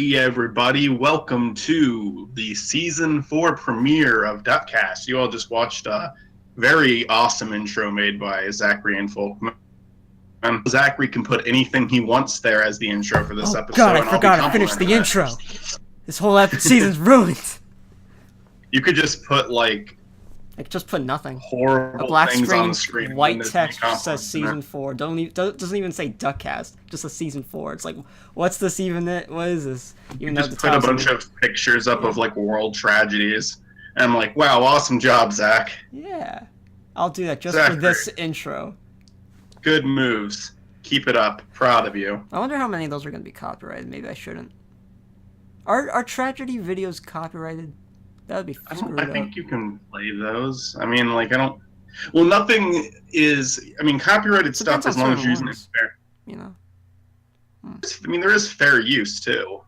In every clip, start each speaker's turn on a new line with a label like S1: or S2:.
S1: Hey everybody, welcome to the Season 4 premiere of DuckCast. You all just watched a very awesome intro made by Zachary and Folkman. Zachary can put anything he wants there as the intro for this episode.
S2: God, I forgot I finished the intro. This whole season's ruined.
S1: You could just put
S2: I could just put nothing.
S1: horrible
S2: A black
S1: things
S2: screen,
S1: on the screen.
S2: white text says Season 4. Doesn't even say DuckCast. Just a Season 4. It's like, what's this even? What is this?
S1: You just put a bunch of pictures up of like world tragedies, and I'm like, wow, awesome job, Zach.
S2: Yeah, I'll do that just for this intro.
S1: Good moves. Keep it up. Proud of you.
S2: I wonder how many of those are going to be copyrighted. Maybe I shouldn't. Are tragedy videos copyrighted? That would be screwed up.
S1: I think you can play those. I mean, like, I don't... Well, nothing is... I mean, copyrighted stuff, as long as you're using it fair.
S2: You know?
S1: I mean, there is fair use, too.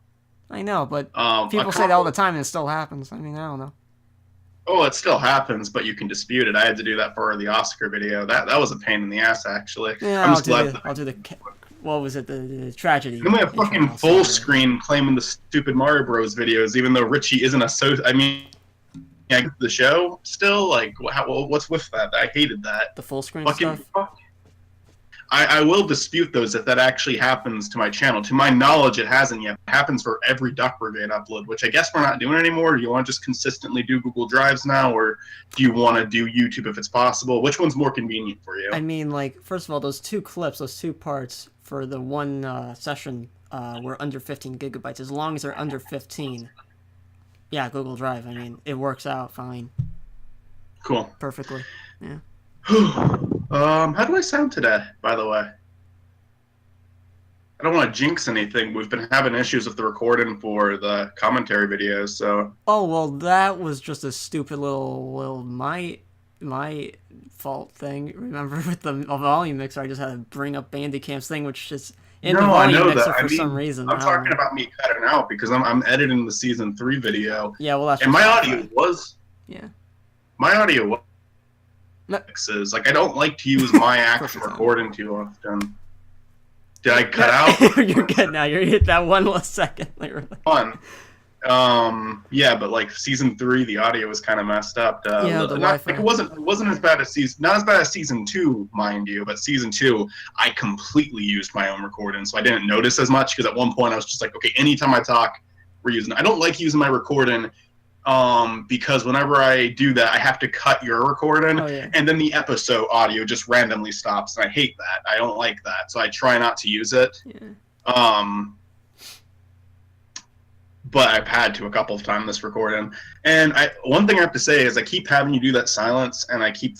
S2: I know, but people say that all the time and it still happens. I mean, I don't know.
S1: Oh, it still happens, but you can dispute it. I had to do that for the Oscar video. That was a pain in the ass, actually.
S2: Yeah, I'll do the... What was it? The tragedy.
S1: Then we have fucking full screen claiming the stupid Mario Bros. Videos, even though Richie isn't I mean, yeah, the show still, like, what's with that? I hated that.
S2: The full screen
S1: fucking
S2: stuff?
S1: Fuck. I will dispute those if that actually happens to my channel. To my knowledge, it hasn't yet. It happens for every Duck Brigade upload, which I guess we're not doing anymore. Do you want to just consistently do Google Drives now, or do you want to do YouTube if it's possible? Which one's more convenient for you?
S2: I mean, like, first of all, those two clips, those two parts for the one session were under 15 gigabytes. As long as they're under 15, yeah, Google Drive. I mean, it works out fine.
S1: Cool.
S2: Perfectly. Yeah.
S1: How do I sound today, by the way? I don't want to jinx anything. We've been having issues with the recording for the commentary videos, so...
S2: Oh, well, that was just a stupid little my fault thing. Remember, with the volume mixer, I just had to bring up Bandicam's thing, which is in the volume mixer for some reason.
S1: I'm talking about me cutting out, because I'm editing the Season 3 video.
S2: Yeah, well, that's...
S1: And my audio was...
S2: Yeah.
S1: My audio was... Mixes. Like, I don't like to use my actual recording too often. Did I cut out?
S2: You're good now. You hit that one last second.
S1: Fun. Yeah, but like Season 3, the audio was kind of messed up.
S2: Yeah, the Wi-Fi.
S1: Like, it wasn't as bad as not as bad as Season 2, mind you. But Season 2, I completely used my own recording, so I didn't notice as much. Because at one point I was just like, okay, anytime I talk, we're using. I don't like using my recording. Because whenever I do that, I have to cut your recording, and then the episode audio just randomly stops, and I hate that. I don't like that, so I try not to use it. Yeah. But I've had to a couple of times this recording, and one thing I have to say is I keep having you do that silence, and I keep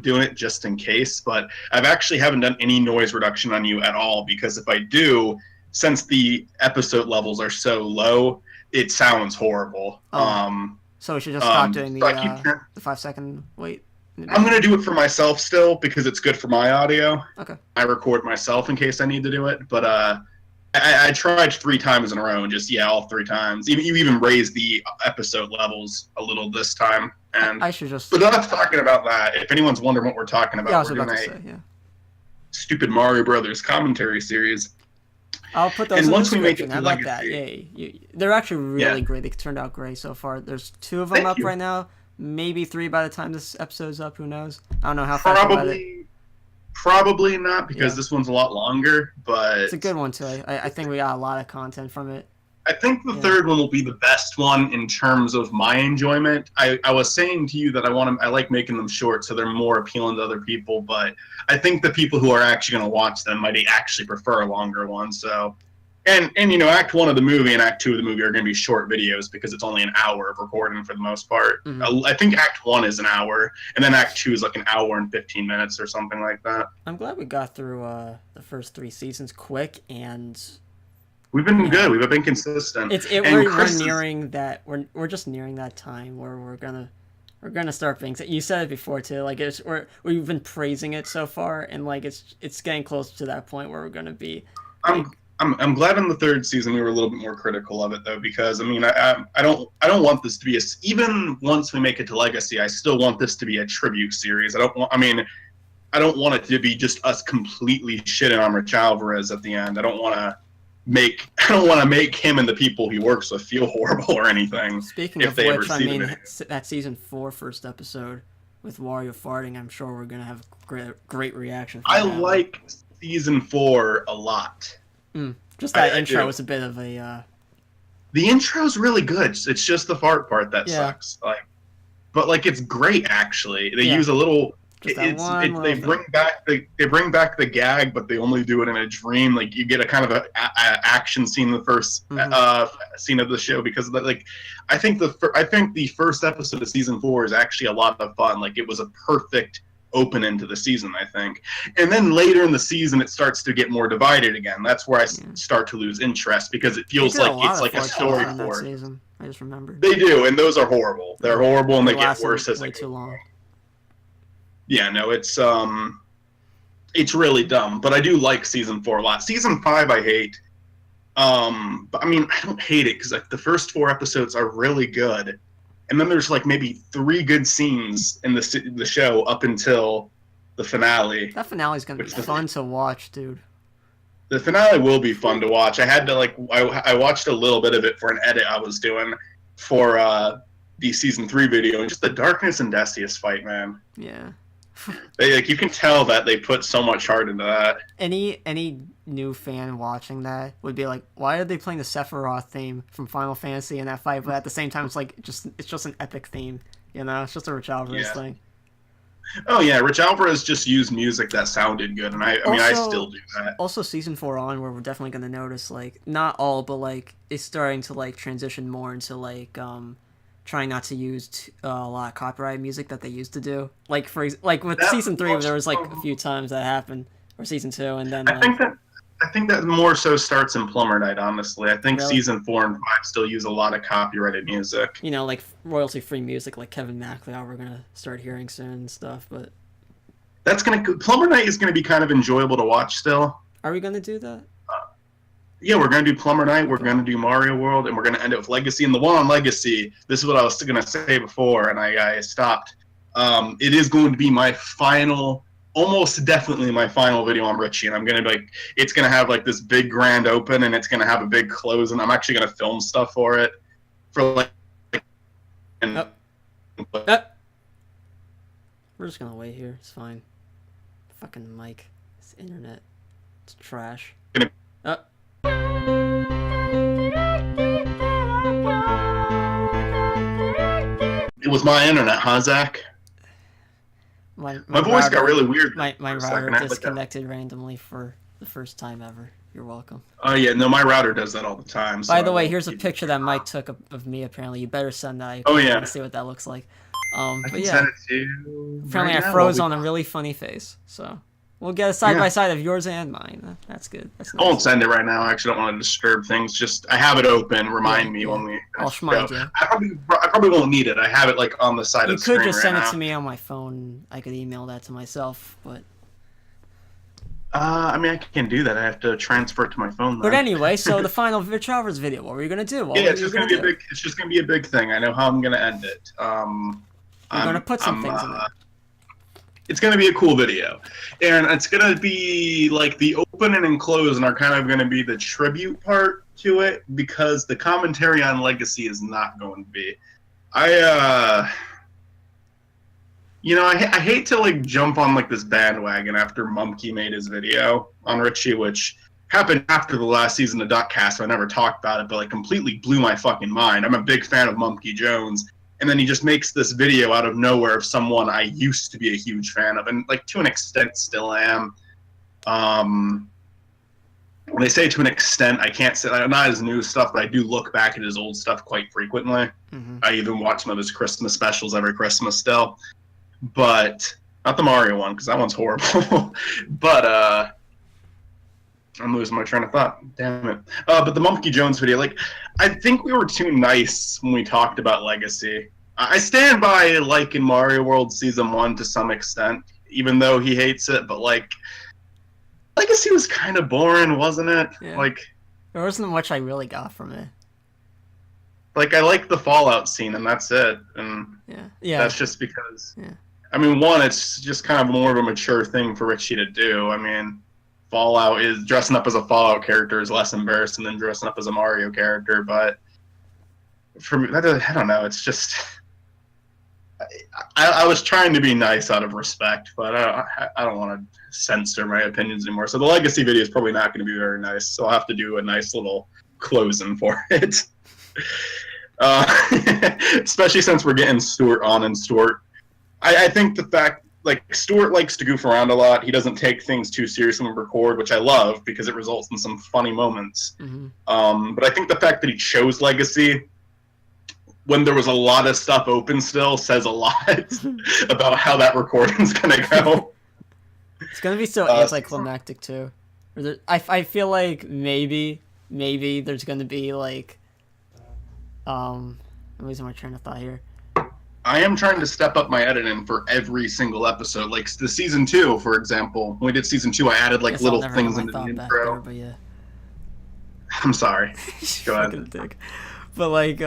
S1: doing it just in case. But I've actually haven't done any noise reduction on you at all, because if I do, since the episode levels are so low, it sounds horrible.
S2: So we should just stop doing the 5-second wait?
S1: I'm going to do it for myself still, because it's good for my audio.
S2: Okay.
S1: I record myself in case I need to do it, but I tried 3 times in a row, and just, all 3 times. You even raised the episode levels a little this time. And
S2: I should just...
S1: But not talking about that. If anyone's wondering what we're talking about, we're doing a stupid Mario Brothers commentary series.
S2: I'll put those in the description. How about that? Yay. They're actually really great. They turned out great so far. There's 2 of them up right now. Maybe 3 by the time this episode's up. Who knows? I don't know how fast about it.
S1: Probably not, because this one's a lot longer, but... It's
S2: a good one, too. I think we got a lot of content from it.
S1: I think the third one will be the best one in terms of my enjoyment. I was saying to you that I like making them short so they're more appealing to other people, but I think the people who are actually going to watch them might actually prefer a longer one. So, and Act 1 of the movie and Act 2 of the movie are going to be short videos, because it's only an hour of recording for the most part. Mm-hmm. I think Act 1 is an hour, and then Act 2 is like an hour and 15 minutes or something like that.
S2: I'm glad we got through the first 3 seasons quick, and...
S1: We've been good. We've been consistent.
S2: We're nearing that. We're just nearing that time where we're gonna start being. You said it before too. Like we've been praising it so far, and like it's getting close to that point where we're gonna be.
S1: I'm glad in the 3rd season we were a little bit more critical of it though, because I mean I don't want this to be even once we make it to Legacy, I still want this to be a tribute series. I don't want it to be just us completely shitting on Rich Alvarez at the end. I don't want to. make him and the people he works with feel horrible or anything.
S2: Speaking
S1: If
S2: of
S1: they ever
S2: which, I
S1: see the
S2: mean,
S1: video.
S2: that season 4 first episode with Wario farting, I'm sure we're gonna have great reaction.
S1: I like season 4 a lot.
S2: Just that
S1: I
S2: intro
S1: do.
S2: was a bit of a.
S1: The intro's really good. It's just the fart part that sucks. But it's great actually. They use a little.
S2: Just that one
S1: They bring back the gag, but they only do it in a dream. Like you get a kind of a action scene in the first scene of the show because I think the first episode of season 4 is actually a lot of fun. Like it was a perfect open into the season, I think. And then later in the season, it starts to get more divided again. That's where I start to lose interest because it feels like it's like a story for it.
S2: I just remembered.
S1: They do, and those are horrible. They're horrible, and they get worse as
S2: way too long.
S1: Yeah, no, it's really dumb. But I do like season 4 a lot. Season 5 I hate. But I mean, I don't hate it because the first 4 episodes are really good. And then there's maybe 3 good scenes in the show up until the finale.
S2: That finale's gonna be fun to watch, dude.
S1: The finale will be fun to watch. I had to I watched a little bit of it for an edit I was doing for the season 3 video, and just the Darkness and Decius fight, man.
S2: Yeah.
S1: You can tell that they put so much heart into that.
S2: Any new fan watching that would be like, why are they playing the Sephiroth theme from Final Fantasy in that fight? But at the same time, it's just an epic theme. You know, it's just a Rich Alvarez thing.
S1: Oh yeah, Rich Alvarez just used music that sounded good, and I mean I still do that.
S2: Also, season 4 on, where we're definitely gonna notice not all, but it's starting to transition more into trying not to use a lot of copyright music that they used to do. With season 3, there was a few times that happened, or season 2, and then
S1: I think that more so starts in Plumber Night. Honestly, I think
S2: really?
S1: season 4 and 5 still use a lot of copyrighted music.
S2: You know, royalty-free music, like Kevin MacLeod, we're gonna start hearing soon and stuff. But
S1: Plumber Night is gonna be kind of enjoyable to watch still.
S2: Are we gonna do that?
S1: Yeah, we're going to do Plumber Night, we're going to do Mario World, and we're going to end it with Legacy. And the one on Legacy, this is what I was going to say before, and I stopped. It is going to be my final, almost definitely my final video on Richie, and I'm going to it's going to have this big grand open, and it's going to have a big close, and I'm actually going to film stuff for it. We're
S2: just going to wait here. It's fine. Fucking mic. It's internet. It's trash.
S1: It was my internet, huh, Zach?
S2: My
S1: voice got really weird.
S2: My router disconnected randomly for the first time ever. You're welcome.
S1: Oh yeah, no, my router does that all the time.
S2: By the way, here's a picture that Mike took of me. Apparently, you better send that.
S1: Oh yeah.
S2: See what that looks like.
S1: I
S2: But
S1: can
S2: yeah.
S1: send it to you
S2: Apparently,
S1: right
S2: I
S1: now.
S2: froze on a really funny face. So we'll get a side by side of yours and mine. That's good. That's nice.
S1: I won't send it right now. I actually don't want to disturb things. Just I have it open. Remind me when we.
S2: I'll schmind you.
S1: I probably won't need it. I have it on the side of the screen.
S2: You could just send
S1: right
S2: it
S1: now.
S2: to me on my phone. I could email that to myself, but.
S1: I mean, I can do that. I have to transfer it to my phone. Though.
S2: But anyway, so the final Rich Alvarez video. What were you gonna do?
S1: It's just gonna be a big. It's just gonna be a big thing. I know how I'm gonna end it.
S2: I'm gonna put some things in it.
S1: It's gonna be a cool video, and it's gonna be the opening and closing are kind of gonna be the tribute part to it because the commentary on Legacy is not going to be. I hate to jump on this bandwagon after Mumkey made his video on Richie, which happened after the last season of DuckCast. So I never talked about it, but completely blew my fucking mind. I'm a big fan of Mumkey Jones, and then he just makes this video out of nowhere of someone I used to be a huge fan of, and to an extent still am. When they say to an extent, I can't say not his new stuff, but I do look back at his old stuff quite frequently.
S2: Mm-hmm.
S1: I even watch some of his Christmas specials every Christmas still. But not the Mario one because that one's horrible. But I'm losing my train of thought. Damn it. But the Mumkey Jones video, I think we were too nice when we talked about Legacy. I stand by liking Mario World Season 1 to some extent, even though he hates it. But Legacy was kind of boring, wasn't it?
S2: Yeah. There wasn't much I really got from it.
S1: I like the Fallout scene, and that's it. And
S2: yeah.
S1: That's just because.
S2: Yeah.
S1: I mean, one, it's just kind of more of a mature thing for Richie to do. I mean, Fallout is dressing up as a Fallout character is less embarrassing than dressing up as a Mario character. But for me, I don't know. It's just I was trying to be nice out of respect, but I don't want to censor my opinions anymore. So the legacy video is probably not going to be very nice. So I'll have to do a nice little closing for it. Especially since we're getting Stuart on, and Stuart, I think the fact, like, Stuart likes to goof around a lot. He doesn't take things too seriously when we record, which I love because it results in some funny moments. Mm-hmm. But I think the fact that he chose legacy when there was a lot of stuff open still says a lot about how that recording's gonna go.
S2: It's gonna be so anticlimactic too. I feel like maybe there's gonna be like I'm losing my train of thought here.
S1: I am trying to step up my editing for every single episode. Like the season 2, for example. When we did season 2, I added like little things into the intro.
S2: There, but yeah.
S1: I'm sorry. Go ahead.
S2: But like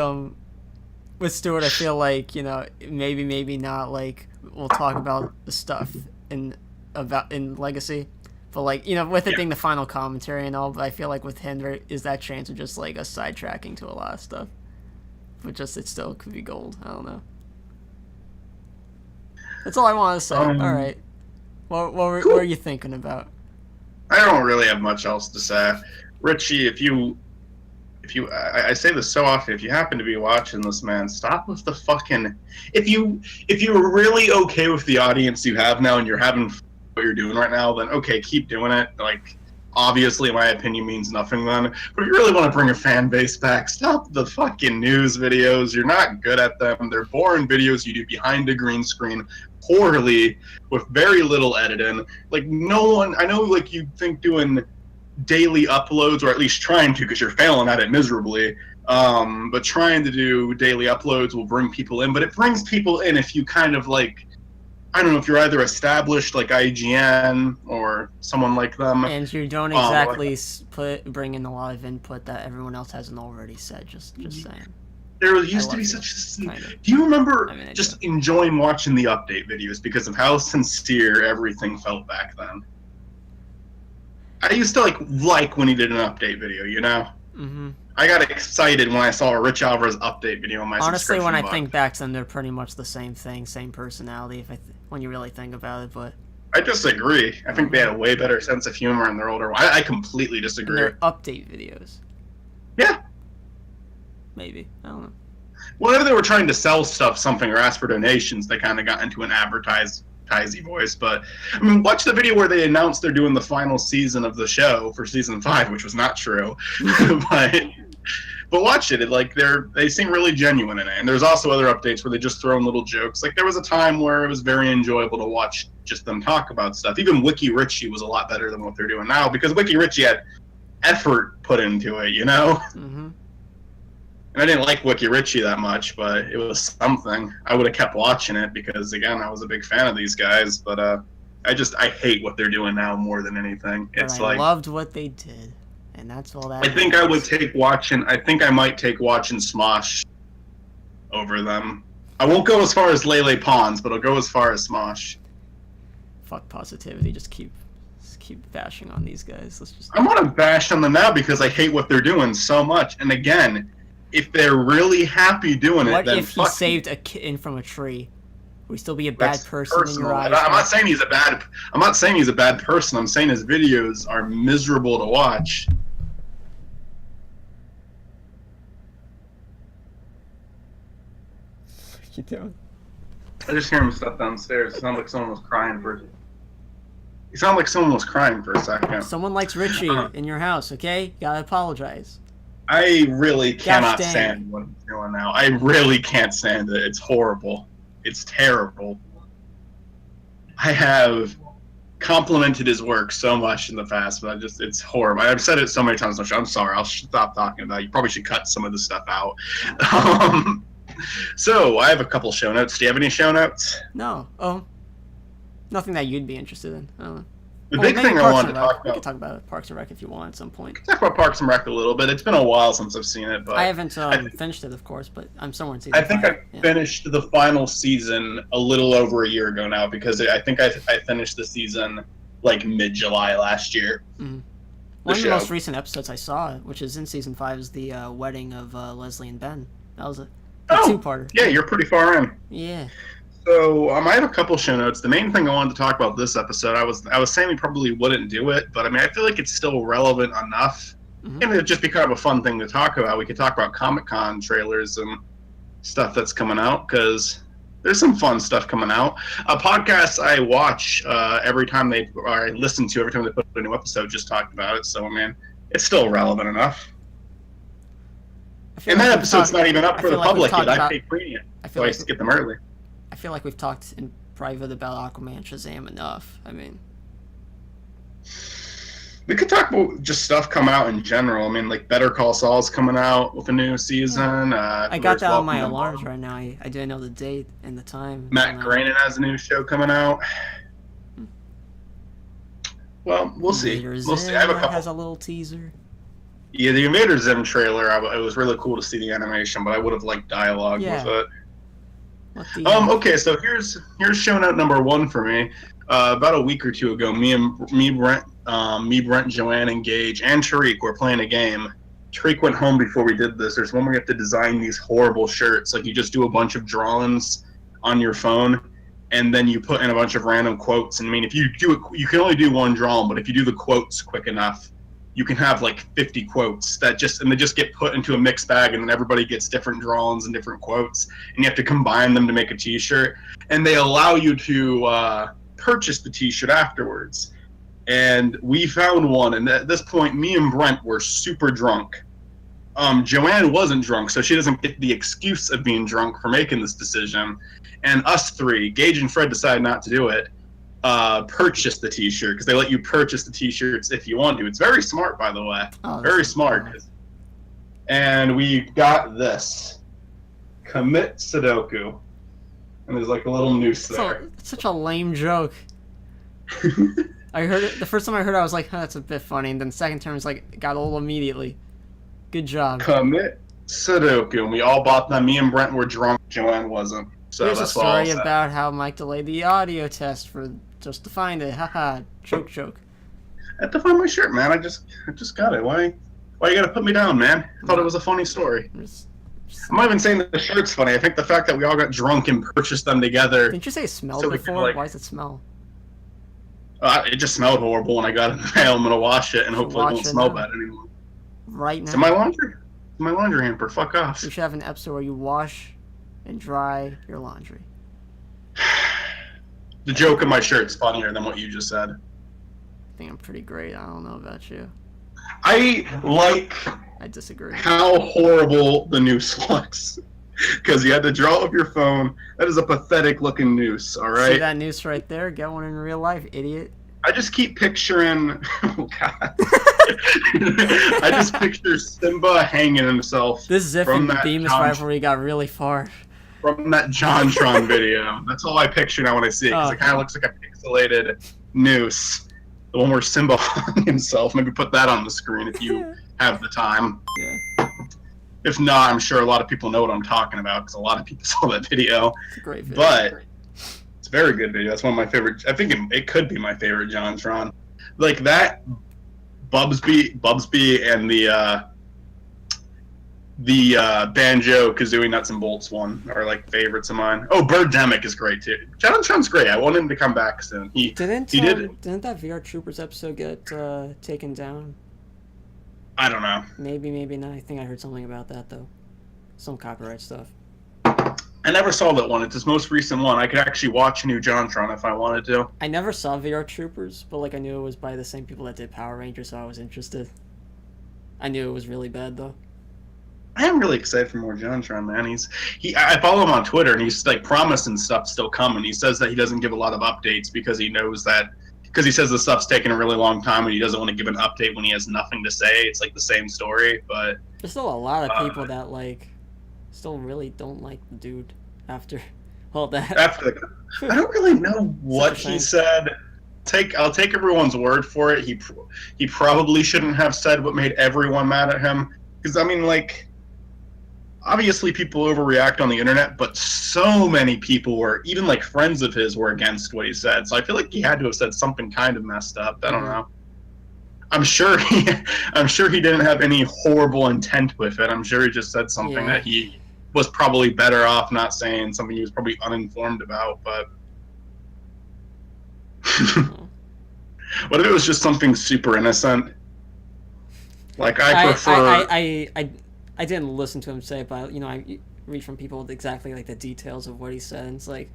S2: with Stuart, I feel like, you know, maybe not. Like we'll talk about the stuff in Legacy, but like, you know, with it being the final commentary and all. But I feel like with him there is that chance of just like a sidetracking to a lot of stuff. But just it still could be gold. I don't know. That's all I want to say. All right. What were you thinking about?
S1: I don't really have much else to say. Richie, if you I say this so often, if you happen to be watching this, man, stop with the fucking... If you're really okay with the audience you have now and you're having what you're doing right now, then okay, keep doing it. Like, obviously, my opinion means nothing then. But if you really want to bring a fan base back, stop the fucking news videos. You're not good at them. They're boring videos you do behind a green screen poorly with very little editing. Like, no one... I know, like, you think doing daily uploads, or at least trying to, because you're failing at it miserably, but trying to do daily uploads will bring people in. But it brings people in if you kind of, like, I don't know, if you're either established like IGN or someone like them,
S2: and you don't exactly bring in a lot of input that everyone else hasn't already said. Just saying. There
S1: used to be such a... Do you remember just enjoying watching the update videos because of how sincere everything felt back then? I used to like when he did an update video, you know? Mm-hmm. I got excited when I saw a Rich Alvarez update video on my
S2: Honestly, when
S1: box.
S2: I think back to them, they're pretty much the same thing, same personality, when you really think about it, but...
S1: I disagree. I think they had a way better sense of humor in their older... I completely disagree.
S2: Their update videos.
S1: Yeah.
S2: Maybe. I don't know.
S1: Whenever they were trying to sell something, or ask for donations, they kind of got into an advertisey voice. But I mean, watch the video where they announced they're doing the final season of the show for season 5, which was not true. but watch it. They seem really genuine in it. And there's also other updates where they just throw in little jokes. Like there was a time where it was very enjoyable to watch just them talk about stuff. Even Wiki Richie was a lot better than what they're doing now, because Wiki Richie had effort put into it, you know? Mm-hmm. And I didn't like Wiki Richie that much, but it was something. I would have kept watching it because, again, I was a big fan of these guys. But I hate what they're doing now more than anything.
S2: I loved what they did, and that's all that.
S1: I think I might take watching Smosh over them. I won't go as far as Lele Pons, but I'll go as far as Smosh.
S2: Fuck positivity. Just keep bashing on these guys.
S1: I want to bash on them now because I hate what they're doing so much. And again, if they're really happy doing it, then
S2: what if he saved a kitten from a tree? Would he still be a bad person in your eyes?
S1: I'm not saying he's a bad person. I'm saying his videos are miserable to watch.
S2: What you doing?
S1: I just hear him stuff downstairs. It sounded like someone was crying for a second.
S2: Someone likes Richie in your house, okay? You gotta apologize.
S1: I really cannot stand what he's doing now. I really can't stand it. It's horrible. It's terrible. I have complimented his work so much in the past, but it's horrible. I've said it so many times on the show. I'm sorry. I'll stop talking about it. You probably should cut some of the stuff out. So, I have a couple show notes. Do you have any show notes?
S2: No. Oh. Nothing that you'd be interested in. I don't know.
S1: The big thing I wanted to talk about...
S2: We can talk about Parks and Rec if you want at some point.
S1: Talk about Parks and Rec a little bit. It's been a while since I've seen it, but...
S2: I haven't finished it, of course, but I'm somewhere in season 5.
S1: I think I finished the final season a little over a year ago now, because I think I finished the season like mid-July last year.
S2: Mm. One of the most recent episodes I saw, which is in season 5, is the wedding of Leslie and Ben. That was a two-parter.
S1: Yeah, you're pretty far in.
S2: Yeah.
S1: So I have a couple show notes. The main thing I wanted to talk about this episode, I was saying we probably wouldn't do it, but I mean I feel like it's still relevant enough, and it'd just be kind of a fun thing to talk about. We could talk about Comic-Con trailers and stuff that's coming out, because there's some fun stuff coming out. A podcast I watch every time I listen to every time they put a new episode just talked about it. So I mean, it's still relevant enough. And that episode's not even up for the public yet. I pay premium, so I get them early.
S2: I feel like we've talked in private about Aquaman, Shazam enough. I mean,
S1: we could talk about just stuff coming out in general. I mean, like Better Call Saul's coming out with a new season.
S2: I got that on my alarms right now. I didn't know the date and the time.
S1: Matt Groening has a new show coming out. Well, we'll see. We'll see. I have a couple.
S2: Has a little teaser.
S1: Yeah, the Invader Zim trailer. It was really cool to see the animation, but I would have liked dialogue with it. Okay, so here's show note number 1 for me. About a week or two ago, me, Brent, Joanne, and Gage, and Tariq were playing a game. Tariq went home before we did this. There's one where you have to design these horrible shirts. Like, you just do a bunch of drawings on your phone, and then you put in a bunch of random quotes. And I mean, if you do it, you can only do one drawing, but if you do the quotes quick enough, you can have like 50 quotes they just get put into a mixed bag, and then everybody gets different drawings and different quotes, and you have to combine them to make a t-shirt. And they allow you to purchase the t-shirt afterwards. And we found one, and at this point, me and Brent were super drunk. Joanne wasn't drunk, so she doesn't get the excuse of being drunk for making this decision. And us three, Gage and Fred, decided not to do it. Purchase the t-shirt, because they let you purchase the t-shirts if you want to. It's very smart, by the way. Very smart. Cool. And we got this. Commit Sudoku. And there's like a little noose there.
S2: It's such a lame joke. I heard it the first time I heard it, I was like, that's a bit funny, and then the second time was like, got old immediately. Good job.
S1: Commit Sudoku. And we all bought them. Me and Brent were drunk. Joanne wasn't. So
S2: there's a story about how Mike delayed the audio test just to find it. Haha, joke.
S1: I had to find my shirt, man. I just got it. Why you gotta put me down, man? I thought it was a funny story. I'm not even saying that the shirt's funny. I think the fact that we all got drunk and purchased them together.
S2: Didn't you say it smelled before? Why does it smell?
S1: It just smelled horrible when I got it in the mail. I'm gonna wash it and hopefully it won't smell bad anymore.
S2: Right now.
S1: It's in my laundry. It's in my laundry hamper. Fuck off.
S2: You should have an episode where you wash and dry your laundry.
S1: The joke in my shirt's funnier than what you just said.
S2: I think I'm pretty great. I don't know about you.
S1: I
S2: disagree.
S1: How horrible the noose looks. Because you had to draw up your phone. That is a pathetic looking noose, alright?
S2: See that noose right there? Get one in real life, idiot.
S1: I just keep picturing... Oh, God. I just picture Simba hanging himself.
S2: This Ziff and Bemis rivalry got really far.
S1: From that JonTron video. That's all I picture now when I see it. Because it kind of looks like a pixelated noose. The one where Simba hung himself. Maybe put that on the screen if you have the time.
S2: Yeah.
S1: If not, I'm sure a lot of people know what I'm talking about, because a lot of people saw that video.
S2: It's a great video.
S1: But it's a very good video. That's one of my favorite. I think it could be my favorite JonTron. Like that Bubsby and the Banjo Kazooie Nuts and Bolts one are like favorites of mine. Oh, Birdemic is great too. JonTron's great. I want him to come back soon.
S2: Didn't that VR Troopers episode get taken down?
S1: I don't know.
S2: Maybe not. I think I heard something about that though. Some copyright stuff.
S1: I never saw that one. It's his most recent one. I could actually watch new JonTron if I wanted to.
S2: I never saw VR Troopers, but like I knew it was by the same people that did Power Rangers, so I was interested. I knew it was really bad though.
S1: I am really excited for more JonTron, man. I follow him on Twitter, and he's like promising stuff still coming. He says that he doesn't give a lot of updates because he knows that, because he says the stuff's taking a really long time, and he doesn't want to give an update when he has nothing to say. It's like the same story, but
S2: there's still a lot of people that like still really don't like the dude after all that.
S1: I don't really know what he said. I'll take everyone's word for it. He probably shouldn't have said what made everyone mad at him, because I mean, like, obviously people overreact on the internet, but so many people were, even like friends of his, were against what he said. So I feel like he had to have said something kind of messed up. I don't know. I'm sure he didn't have any horrible intent with it. I'm sure he just said something that he was probably better off not saying, something he was probably uninformed about. But what if it was just something super innocent? Like I prefer.
S2: I didn't listen to him say it, but I read from people exactly like the details of what he said, and it's like,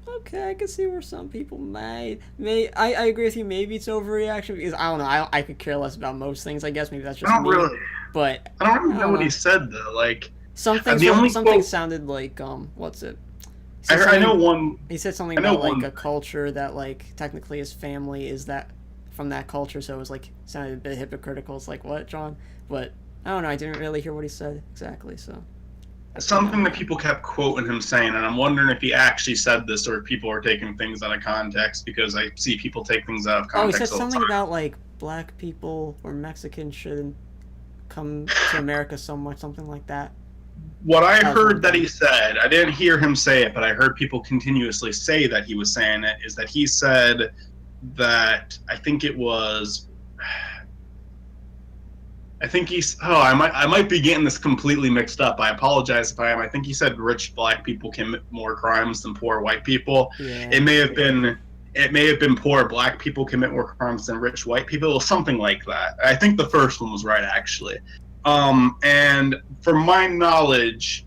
S2: okay, I can see where some people may I agree with you. Maybe it's overreaction because I don't know. I could care less about most things. I guess maybe that's just me. But
S1: I don't really know what he said though. Like
S2: something sounded like what's it?
S1: I know one.
S2: He said something about like a culture that like technically his family is that from that culture, so it was like sounded a bit hypocritical. It's like, what, John? But I don't know. I didn't really hear what he said exactly. So
S1: something that people kept quoting him saying, and I'm wondering if he actually said this or if people are taking things out of context, because I see people take things out of context.
S2: Oh, he said something about like black people or Mexicans shouldn't come to America so much, something like that.
S1: What I heard that he said, I didn't hear him say it, but I heard people continuously say that he was saying it, is that he said that I think he's I might be getting this completely mixed up. I apologize if I am. I think he said rich black people commit more crimes than poor white people.
S2: Yeah.
S1: It may have been poor black people commit more crimes than rich white people, or something like that. I think the first one was right, actually. And from my knowledge,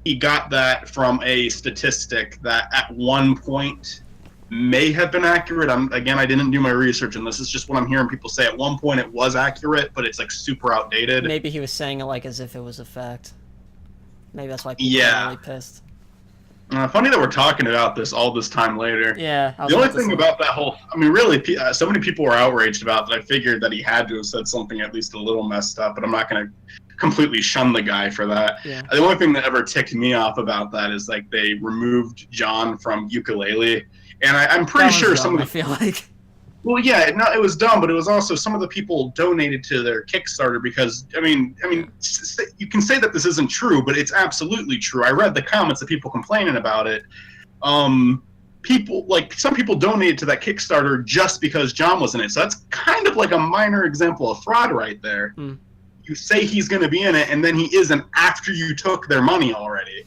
S1: he got that from a statistic that at one point may have been accurate. I didn't do my research, and this is just what I'm hearing people say. At one point it was accurate, but it's like super outdated.
S2: Maybe he was saying it like as if it was a fact. Maybe that's why people are really pissed.
S1: Funny that we're talking about this all this time later.
S2: Yeah.
S1: The only thing about that whole, really, so many people were outraged about that. I figured that he had to have said something at least a little messed up, but I'm not going to completely shun the guy for that.
S2: Yeah.
S1: The only thing that ever ticked me off about that is like they removed John from Ukulele, and I'm pretty sure some of the,
S2: I feel like.
S1: Well, yeah, no, it was dumb, but it was also some of the people donated to their Kickstarter because, you can say that this isn't true, but it's absolutely true. I read the comments of people complaining about it. Some people donated to that Kickstarter just because John was in it. So that's kind of like a minor example of fraud right there. You say he's going to be in it, and then he isn't after you took their money already.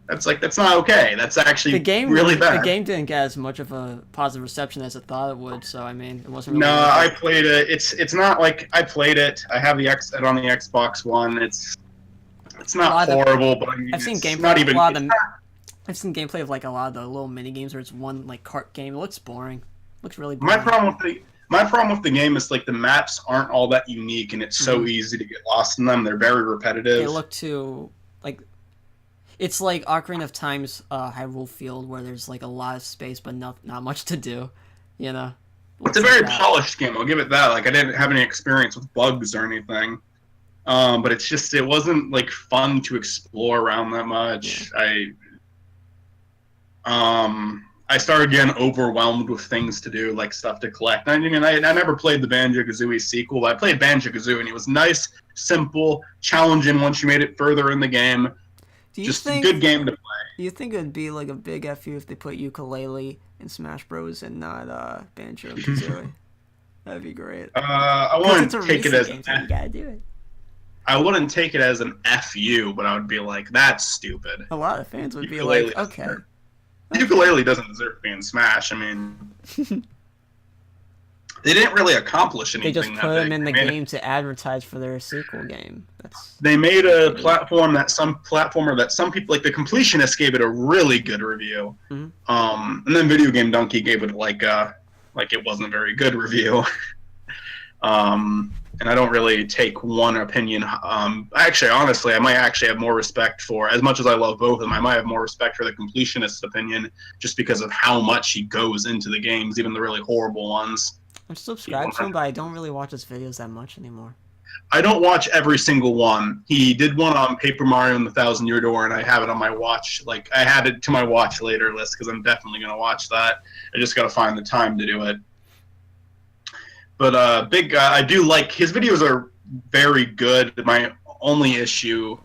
S1: That's not okay. That's actually really bad.
S2: The game didn't get as much of a positive reception as it thought it would. So it wasn't. Really
S1: I played it. It's not like I played it. I have it on the Xbox One. It's not horrible, but
S2: I've seen gameplay.
S1: Not even.
S2: I've seen gameplay of like a lot of the little mini games where it's one like cart game. It looks boring. It looks really boring.
S1: My problem with the game is like the maps aren't all that unique, and it's so easy to get lost in them. They're very repetitive.
S2: They look too like. It's like Ocarina of Time's Hyrule Field, where there's like a lot of space but not much to do, It's a very polished game. I'll give it that. Like I didn't have any experience with bugs or anything, but it wasn't like fun to explore around that much. Yeah.
S1: I started getting overwhelmed with things to do, like stuff to collect. I never played the Banjo-Kazooie sequel. I played Banjo-Kazooie, and it was nice, simple, challenging once you made it further in the game. Just a good game to play.
S2: Do you think it would be like a big FU if they put Ukulele in Smash Bros. And not Banjo and Kazooie? That'd be great.
S1: I wouldn't take it as
S2: game, so you gotta do it.
S1: I wouldn't take it as an FU, but I would be like, that's stupid.
S2: A lot of fans would be like, okay.
S1: Ukulele doesn't deserve to be in Smash. They didn't really accomplish anything.
S2: They just put them in the game to advertise for their sequel game.
S1: They made a platformer that some people, like the Completionists, gave it a really good review. And then Video Game Donkey gave it like it wasn't a very good review. And I don't really take one opinion. Honestly, I might actually have more respect for, as much as I love both of them, I might have more respect for the Completionist opinion just because of how much he goes into the games, even the really horrible ones.
S2: I'm subscribed to him, but I don't really watch his videos that much anymore.
S1: I don't watch every single one. He did one on Paper Mario and the Thousand Year Door, and I have it on my watch. Like, I had it to my watch later list because I'm definitely going to watch that. I just got to find the time to do it. But I do like his videos are very good. My only issue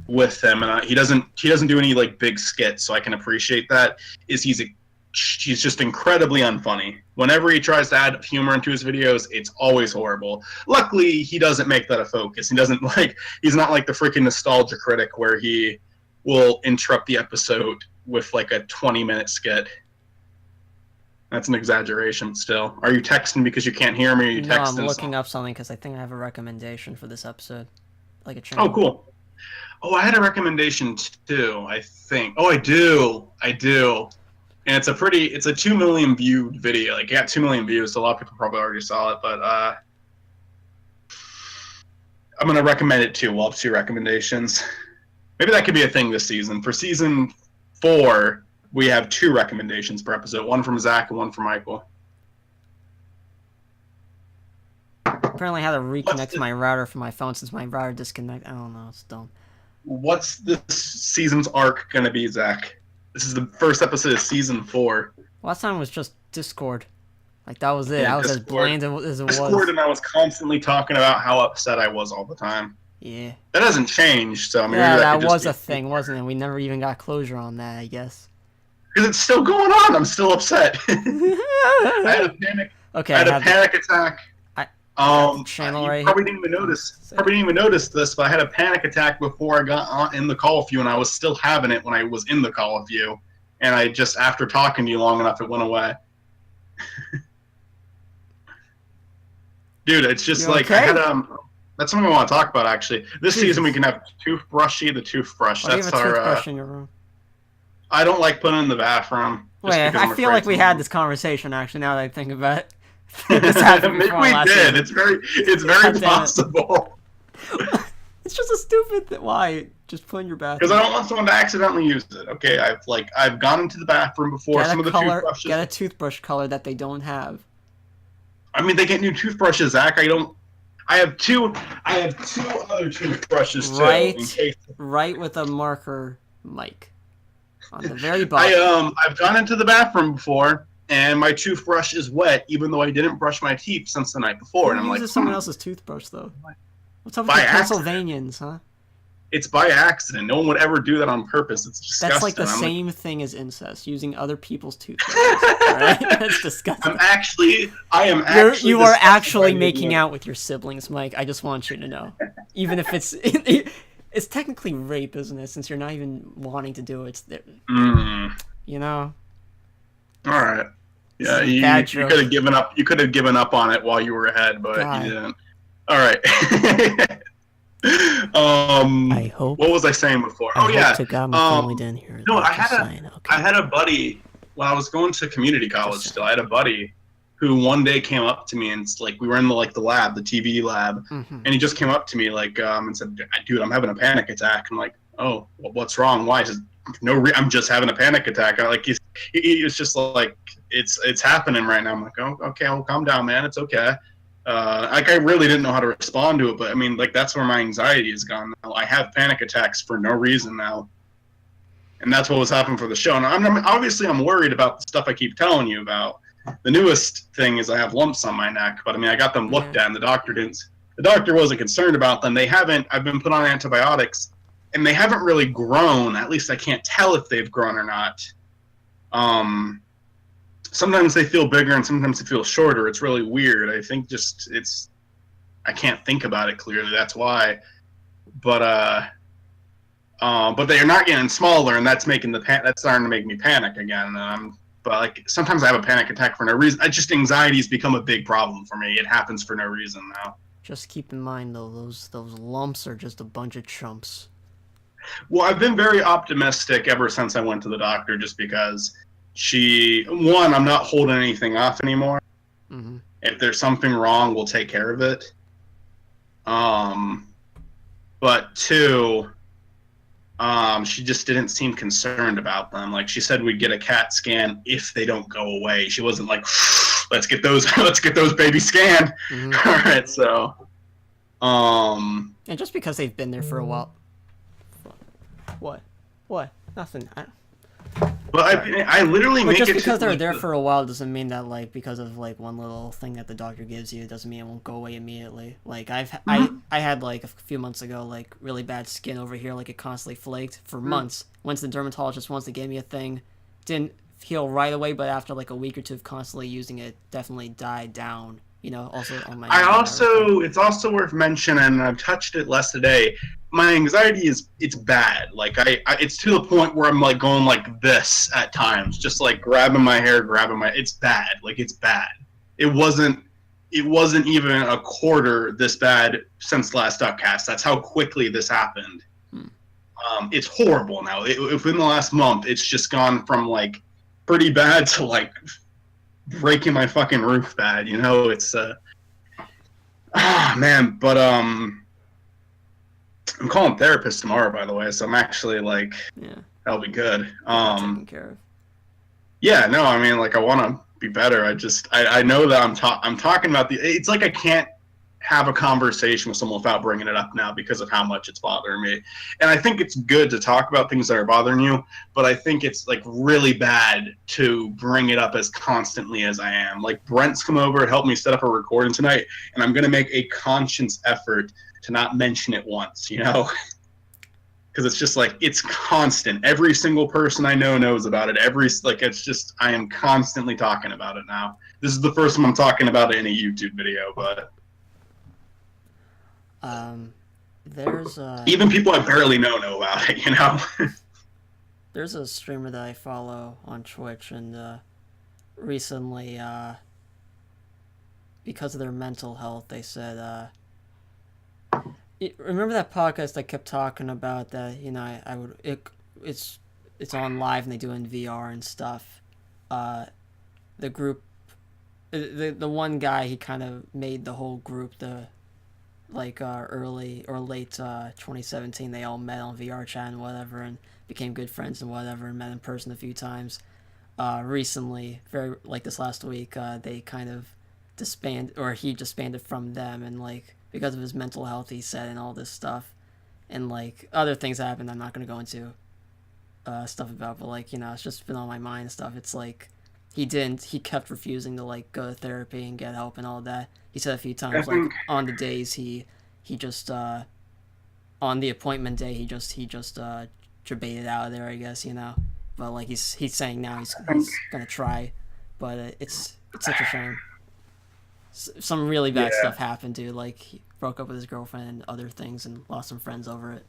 S1: with him, and he doesn't do any like big skits, so I can appreciate that. He's just incredibly unfunny. Whenever he tries to add humor into his videos, it's always horrible. Luckily, he doesn't make that a focus. He's not like the freaking nostalgia critic where he will interrupt the episode with like a 20-minute skit. That's an exaggeration still. Are you texting because you can't hear me? Or are you texting?
S2: No, I'm looking up something because I think I have a recommendation for this episode. Like a channel.
S1: Oh, cool. Oh, I had a recommendation too, I think. Oh, I do. And it's a 2 million viewed video. Like, it got 2 million views, so a lot of people probably already saw it, but I'm going to recommend it too. We'll have 2 recommendations. Maybe that could be a thing this season. For season 4, we have 2 recommendations per episode. One from Zach and one from Michael.
S2: Apparently I had to reconnect my router from my phone since my router disconnected. I don't know, it's dumb.
S1: What's this season's arc going to be, Zach? This is the first episode of season 4.
S2: Last time was just Discord. Like, that was it.
S1: Yeah,
S2: I was
S1: Discord.
S2: as bland as it was.
S1: Discord, and I was constantly talking about how upset I was all the time.
S2: Yeah.
S1: That hasn't changed, so I mean,
S2: Yeah,
S1: that
S2: that was a thing, wasn't it? We never even got closure on that, I guess.
S1: Because it's still going on. I'm still upset. I had a panic.
S2: Okay,
S1: I had a panic attack.
S2: Channel
S1: you
S2: right
S1: probably didn't even notice. Probably didn't even notice this, but I had a panic attack before I got in the call with you, and I was still having it when I was in the call with you. And I just, after talking to you long enough, it went away. Dude, it's just
S2: you
S1: like,
S2: okay?
S1: I had that's something I want to talk about, actually. This season we can have Toothbrushy the toothbrush.
S2: Why do you
S1: That's
S2: have a
S1: our
S2: toothbrush in your room?
S1: I don't like putting it in the bathroom.
S2: Wait, I feel like we had this conversation, actually, now that I think about it. This happened
S1: Maybe
S2: before
S1: we
S2: last
S1: did.
S2: season.
S1: It's very possible.
S2: It's just a stupid thing. Why? Just put in your bathroom.
S1: Because I don't want someone to accidentally use it. Okay, I've gone into the bathroom before.
S2: Get
S1: Some of the toothbrushes.
S2: Get a toothbrush color that they don't have.
S1: I mean, they get new toothbrushes, Zach. I have two other toothbrushes too.
S2: Right,
S1: In case.
S2: right with a marker, Mike. On the very bottom.
S1: I've gone into the bathroom before, and my toothbrush is wet, even though I didn't brush my teeth since the night before. And I'm like,
S2: someone else's toothbrush though. What's up with the Pennsylvanians, huh?
S1: It's by accident. No one would ever do that on purpose. It's disgusting.
S2: That's like the same thing as incest, using other people's toothbrushes. Right? That's disgusting.
S1: I am actually.
S2: You are actually making out with your siblings, Mike. I just want you to know, even if it's technically rape, isn't it? Since you're not even wanting to do it. You know.
S1: All right. Yeah, you could have given up. You could have given up on it while you were ahead, but you didn't. All right.
S2: I hope.
S1: What was I saying before?
S2: I hope to God my family didn't hear
S1: no,
S2: that.
S1: I had a buddy when I was going to community college. Still, I had a buddy who one day came up to me and it's like we were in the lab, the TV lab, and he just came up to me and said, "Dude, I'm having a panic attack." I'm like, "Oh, what's wrong? Why?" Just I'm just having a panic attack. He was just like, "It's happening right now." I'm like, "Oh, okay, well, calm down, man. It's okay." I really didn't know how to respond to it, but I mean, that's where my anxiety has gone now. I have panic attacks for no reason now, and that's what was happening for the show. And I'm worried about the stuff I keep telling you about. The newest thing is I have lumps on my neck, but I mean, I got them looked at, and the doctor wasn't concerned about them. I've been put on antibiotics, and they haven't really grown. At least I can't tell if they've grown or not. Sometimes they feel bigger and sometimes they feel shorter. It's really weird. I think I can't think about it clearly. That's why. But they are not getting smaller, and that's starting to make me panic again. But sometimes I have a panic attack for no reason. Anxiety's become a big problem for me. It happens for no reason now.
S2: Just keep in mind though, those lumps are just a bunch of chumps.
S1: Well, I've been very optimistic ever since I went to the doctor, just because I'm not holding anything off anymore.
S2: Mm-hmm.
S1: If there's something wrong, we'll take care of it. But 2, she just didn't seem concerned about them. She said we'd get a CAT scan if they don't go away. She wasn't like, let's get those babies scanned.
S2: Mm-hmm.
S1: All right, so.
S2: And just because they've been there for a while. What? Nothing.
S1: But I literally
S2: But
S1: make
S2: just
S1: it
S2: because
S1: to,
S2: they're
S1: like,
S2: there for a while doesn't mean that like because of like one little thing that the doctor gives you doesn't mean it won't go away immediately. Like I had like a few months ago like really bad skin over here, like it constantly flaked for months. Once the dermatologist once they gave me a thing, didn't heal right away, but after like a week or two of constantly using it, definitely died down. You know, also on my neck and everything.
S1: it's also worth mentioning, and I've touched it less today. My anxiety it's bad. Like it's to the point where I'm like going like this at times, just like grabbing my hair, it's bad. Like it's bad. It wasn't even a quarter this bad since last DuckCast. That's how quickly this happened. It's horrible now. Within the last month, it's just gone from like pretty bad to like breaking my fucking roof bad. You know, it's man. But I'm calling therapist tomorrow, by the way. So I'm actually like,
S2: Yeah,
S1: that'll be good.
S2: taken care of.
S1: Yeah, no, I mean, like I want to be better. I know that I'm talking about it's like I can't have a conversation with someone without bringing it up now because of how much it's bothering me. And I think it's good to talk about things that are bothering you, but I think it's like really bad to bring it up as constantly as I am. Like Brent's come over and helped me set up a recording tonight, and I'm going to make a conscious effort to not mention it once, you know? Because it's just like, it's constant. Every single person I know knows about it. It's just, I am constantly talking about it now. This is the first time I'm talking about it in a YouTube video, but
S2: There's
S1: even people I barely know about it, you know?
S2: there's a streamer that I follow on Twitch, and recently, because of their mental health, they said, remember that podcast I kept talking about that, you know, it's on live and they do it in VR and stuff. The group, the one guy, he kind of made the whole group early or late 2017. They all met on VR chat and whatever, and became good friends and whatever, and met in person a few times. Recently, very like this last week, they kind of disbanded, or he disbanded from them, and like because of his mental health, he said, and all this stuff, and like other things happened. I'm not gonna go into stuff about, but like, you know, it's just been on my mind and stuff. It's like he kept refusing to like go to therapy and get help and all that. He said a few times, like on the days he just on the appointment day he just debated out of there, I guess, you know. But like he's saying now he's gonna try, but it's such a shame. Some really bad stuff happened, dude. Like he broke up with his girlfriend and other things, and lost some friends over it.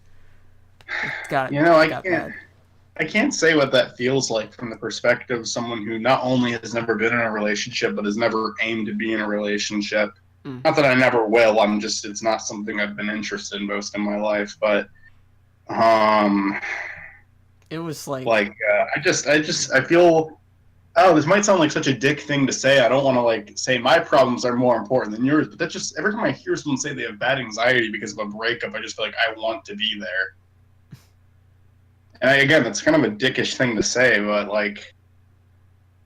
S1: I can't say what that feels like from the perspective of someone who not only has never been in a relationship, but has never aimed to be in a relationship. Not that I never will. It's not something I've been interested in most of my life. But,
S2: it was like
S1: I feel, oh, this might sound like such a dick thing to say. I don't want to like say my problems are more important than yours, but that's just, every time I hear someone say they have bad anxiety because of a breakup, I just feel like I want to be there. And again, that's kind of a dickish thing to say, but like,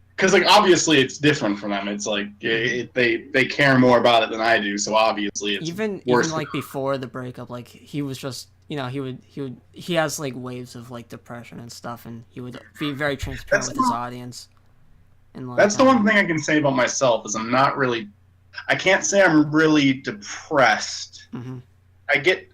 S1: because like obviously it's different from them. It's like they care more about it than I do, so obviously it's
S2: even like before the breakup, like he was just, you know, he has like waves of like depression and stuff, and he would be very transparent with his audience. And like,
S1: that's the one thing I can say about myself is I can't say I'm really depressed.
S2: Mm-hmm.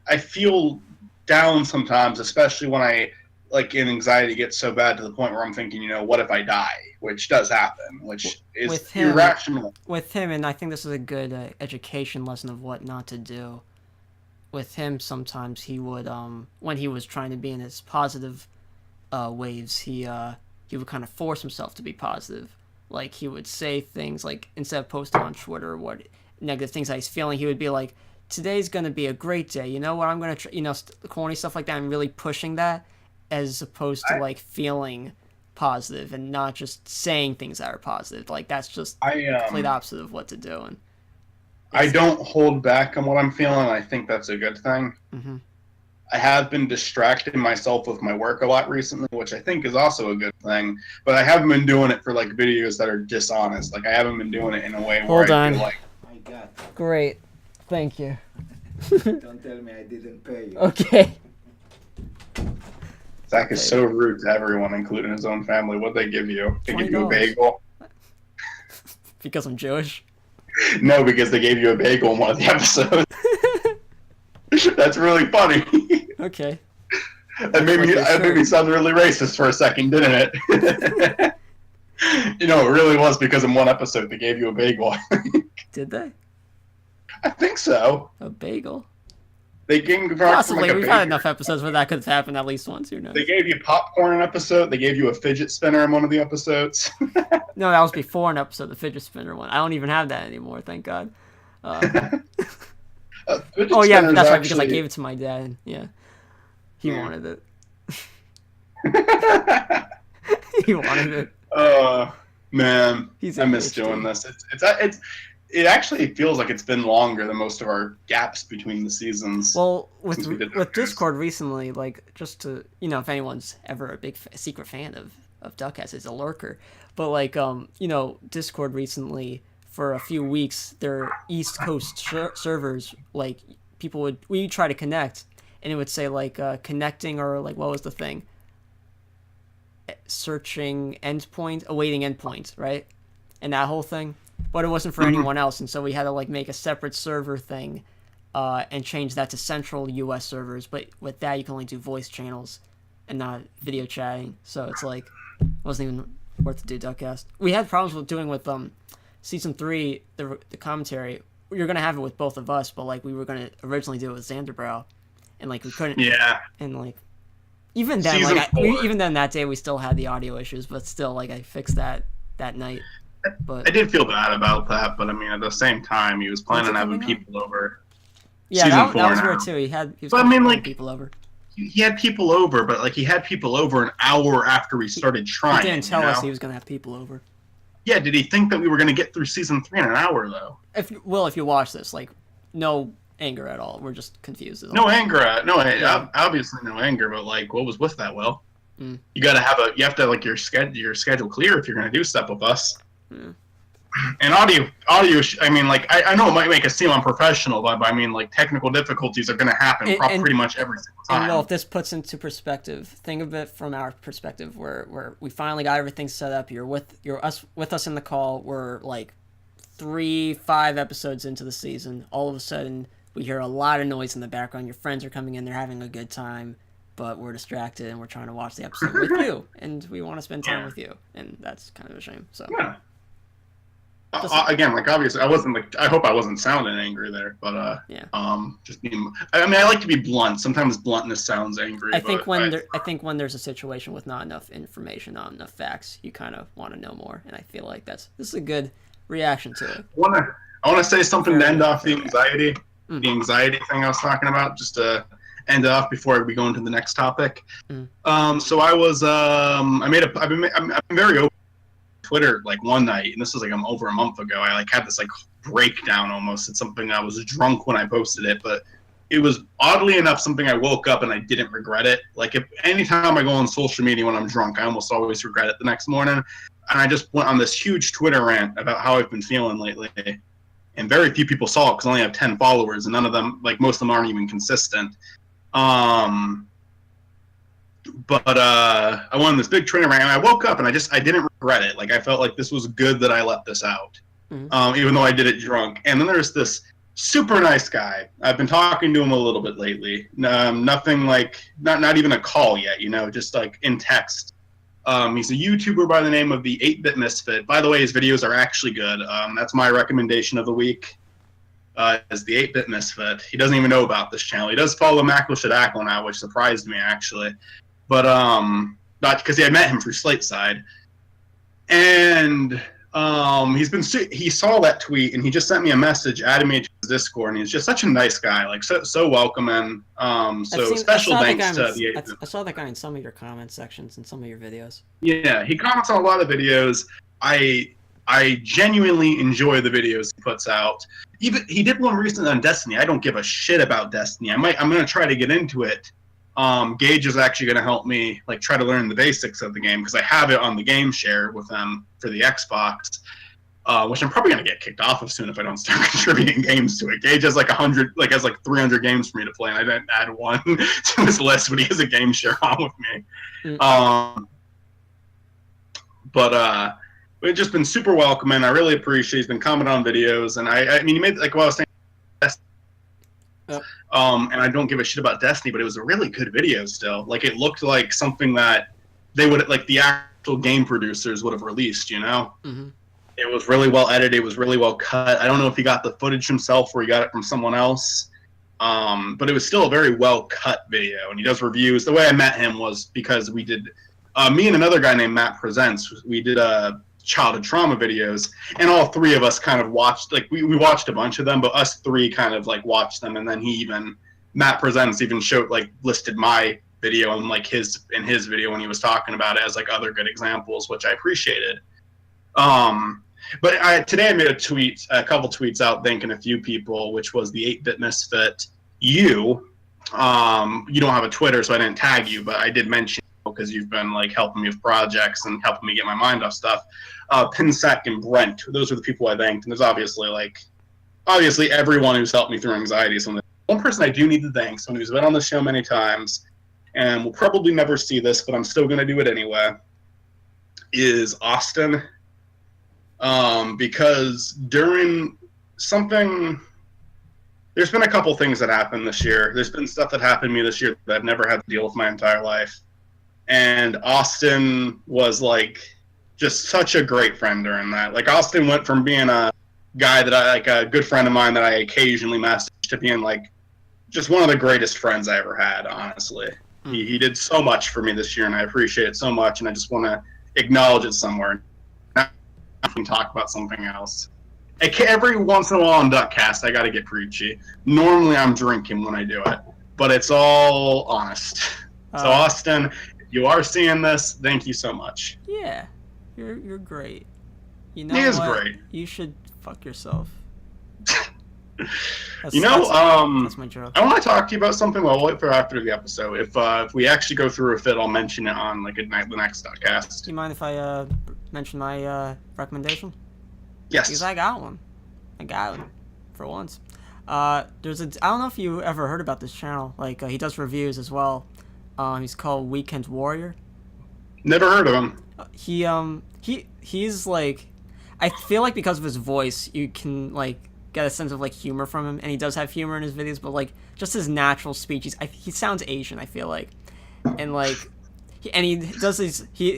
S1: I feel down sometimes, especially when anxiety gets so bad to the point where I'm thinking, you know, what if I die? Which does happen, which is irrational.
S2: With him, and I think this is a good education lesson of what not to do. With him, sometimes he would, when he was trying to be in his positive waves, he would kind of force himself to be positive. Like, he would say things, like, instead of posting on Twitter what negative things that he's feeling, he would be like, today's going to be a great day. You know what? I'm going to, you know, corny stuff like that, and really pushing that, as opposed to like feeling positive and not just saying things that are positive. Like that's just complete opposite of what to do. And
S1: I don't hold back on what I'm feeling. I think that's a good thing.
S2: Mm-hmm.
S1: I have been distracting myself with my work a lot recently, which I think is also a good thing. But I haven't been doing it for like videos that are dishonest. Like I haven't been doing it in a way where I feel like.
S3: My God.
S2: Great, thank you.
S3: Don't tell me I didn't pay you.
S2: Okay.
S1: Zach is so rude to everyone, including his own family. What'd they give you? They give you a
S2: $20.
S1: bagel?
S2: Because I'm Jewish?
S1: No, because they gave you a bagel in one of the episodes. That's really funny.
S2: Okay.
S1: That made me sound really racist for a second, didn't it? You know, it really was because in one episode they gave you a bagel.
S2: Did they?
S1: I think so.
S2: A bagel?
S1: They gave
S2: Possibly. We've had enough episodes where that could have happened at least once. Who knows?
S1: They gave you popcorn in an episode. They gave you a fidget spinner in one of the episodes.
S2: No, that was before an episode, the fidget spinner one. I don't even have that anymore, thank God.
S1: Oh
S2: yeah, that's right, because I gave it to my dad. Yeah. He wanted it. He wanted it.
S1: Man, I miss doing this. It actually feels like it's been longer than most of our gaps between the seasons.
S2: Well, with Discord recently, like, just to, you know, if anyone's ever a big secret fan of DuckCast, it's a lurker. But, like, you know, Discord recently, for a few weeks, their East Coast servers, like, we'd try to connect, and it would say, like, connecting, or, like, what was the thing? Searching endpoint, awaiting endpoint, right? And that whole thing. But it wasn't for anyone else, and so we had to, like, make a separate server thing and change that to central US servers. But with that, you can only do voice channels and not video chatting. So it's like, it wasn't even worth to do DuckCast. We had problems with season 3, the commentary. We were gonna have it with both of us, but, like, we were gonna originally do it with Xanderbrow, and, like, we couldn't.
S1: Yeah.
S2: And, like, even then, like, even then that day we still had the audio issues, but still, like, I fixed that night. But
S1: I did feel bad about that, but I mean, at the same time, he was planning on having people over.
S2: Yeah, that was weird too. He was having people over.
S1: He had people over, but, like, he had people over an hour after we started trying.
S2: He didn't tell us he was going to have people over.
S1: Yeah, did he think that we were going to get through season 3 in an hour, though? If
S2: you watch this, like, no anger at all. We're just confused.
S1: Obviously no anger, but, like, what was with that, Will? You gotta you have to, like, your schedule clear if you're going to do stuff with us. Yeah. And audio. I mean, like, I know it might make us seem unprofessional, but I mean, like, technical difficulties are going to happen pretty much every single time.
S2: And, well, if this puts into perspective, think of it from our perspective, where we finally got everything set up. You're with us in the call. We're, like, 3-5 episodes into the season. All of a sudden, we hear a lot of noise in the background. Your friends are coming in. They're having a good time, but we're distracted and we're trying to watch the episode with you, and we want to spend time with you, and that's kind of a shame. So.
S1: Yeah. Again, like, obviously, I hope I wasn't sounding angry there, but just being. I mean, I like to be blunt. Sometimes bluntness sounds angry.
S2: I think when there's a situation with not enough information, not enough facts, you kind of want to know more, and I feel like this is a good reaction to it.
S1: I want to say something to end off the anxiety thing I was talking about, just to end off before we go into the next topic. So I was I'm very open. Twitter, like, one night, and this was, like, over a month ago. I, like, had this, like, breakdown almost. It's something I was drunk when I posted it, but it was, oddly enough, something I woke up and I didn't regret it. Like, anytime I go on social media when I'm drunk, I almost always regret it the next morning. And I just went on this huge Twitter rant about how I've been feeling lately. And very few people saw it because I only have 10 followers, and none of them, like, most of them aren't even consistent. But I went on this big Twitter rant, and I woke up and I didn't regret it. Like, I felt like this was good that I let this out, even though I did it drunk. And then there's this super nice guy. I've been talking to him a little bit lately. Nothing like, not even a call yet, you know, just, like, in text. He's a YouTuber by the name of the 8-Bit Misfit. By the way, his videos are actually good. That's my recommendation of the week. Is the 8-Bit Misfit. He doesn't even know about this channel. He does follow Mackle Shadackle now, which surprised me, actually. But not because I met him through Slateside, and he saw that tweet and he just sent me a message, added me to his Discord, and he's just such a nice guy, like so welcoming. Special thanks to the.
S2: I saw that guy in some of your comment sections and some of your videos.
S1: Yeah, he comments on a lot of videos. I genuinely enjoy the videos he puts out. Even he did one recently on Destiny. I don't give a shit about Destiny. I'm gonna try to get into it. Gage is actually going to help me, like, try to learn the basics of the game because I have it on the game share with them for the Xbox. which I'm probably gonna get kicked off of soon if I don't start contributing games to it. Gage has like 100, like has like 300 games for me to play, and I didn't add one to his list, but he has a game share on with me. But it's just been super welcoming. I really appreciate. He's been commenting on videos, and I mean, he made like what I was saying. And I don't give a shit about Destiny, but it was a really good video still. Like it looked like something that they would like the actual game producers would have released, you know?
S2: Mm-hmm.
S1: It was really well edited, it was really well cut. I don't know if he got the footage himself or he got it from someone else. But it was still a very well cut video, and he does reviews. The way I met him was because we did me and another guy named Matt Presents, we did childhood trauma videos, and all three of us kind of watched, like we watched a bunch of them, but us three kind of like watched them, and then Matt Presents even showed, like, listed my video and like his video when he was talking about it as like other good examples, which I appreciated. But today I made a couple tweets out thanking a few people, which was the 8-Bit Misfit. You don't have a Twitter, so I didn't tag you, but I did mention because you've been like helping me with projects and helping me get my mind off stuff. Pinsec and Brent, those are the people I thanked, and there's obviously everyone who's helped me through anxiety. So one person I do need to thank, someone who's been on the show many times, and will probably never see this, but I'm still going to do it anyway, is Austin. Because during something, there's been a couple things that happened this year. There's been stuff that happened to me this year that I've never had to deal with my entire life. And Austin was like just such a great friend during that. Like Austin went from being a guy that I like, a good friend of mine that I occasionally message, to being like just one of the greatest friends I ever had, honestly. He did so much for me this year, and I appreciate it so much, and I just want to acknowledge it somewhere. Now I can talk about something else. Every once in a while on DuckCast, I got to get preachy. Normally I'm drinking when I do it, but it's all honest. So Austin, if you are seeing this, thank you so much.
S2: Yeah, you're great. You know
S1: he is
S2: what?
S1: great.
S2: You should fuck yourself.
S1: You know,
S2: that's my joke.
S1: I want to talk to you about something. Well, we'll wait for after the episode. If we actually go through with it, I'll mention it on like the next podcast.
S2: Do you mind if I mention my recommendation?
S1: Yes.
S2: Because I got one. For once. I don't know if you ever heard about this channel. Like he does reviews as well. He's called Weekend Warrior.
S1: Never heard of him.
S2: He's like, I feel like because of his voice, you can like get a sense of like humor from him, and he does have humor in his videos, but like just his natural speech, he sounds Asian, I feel like, and like he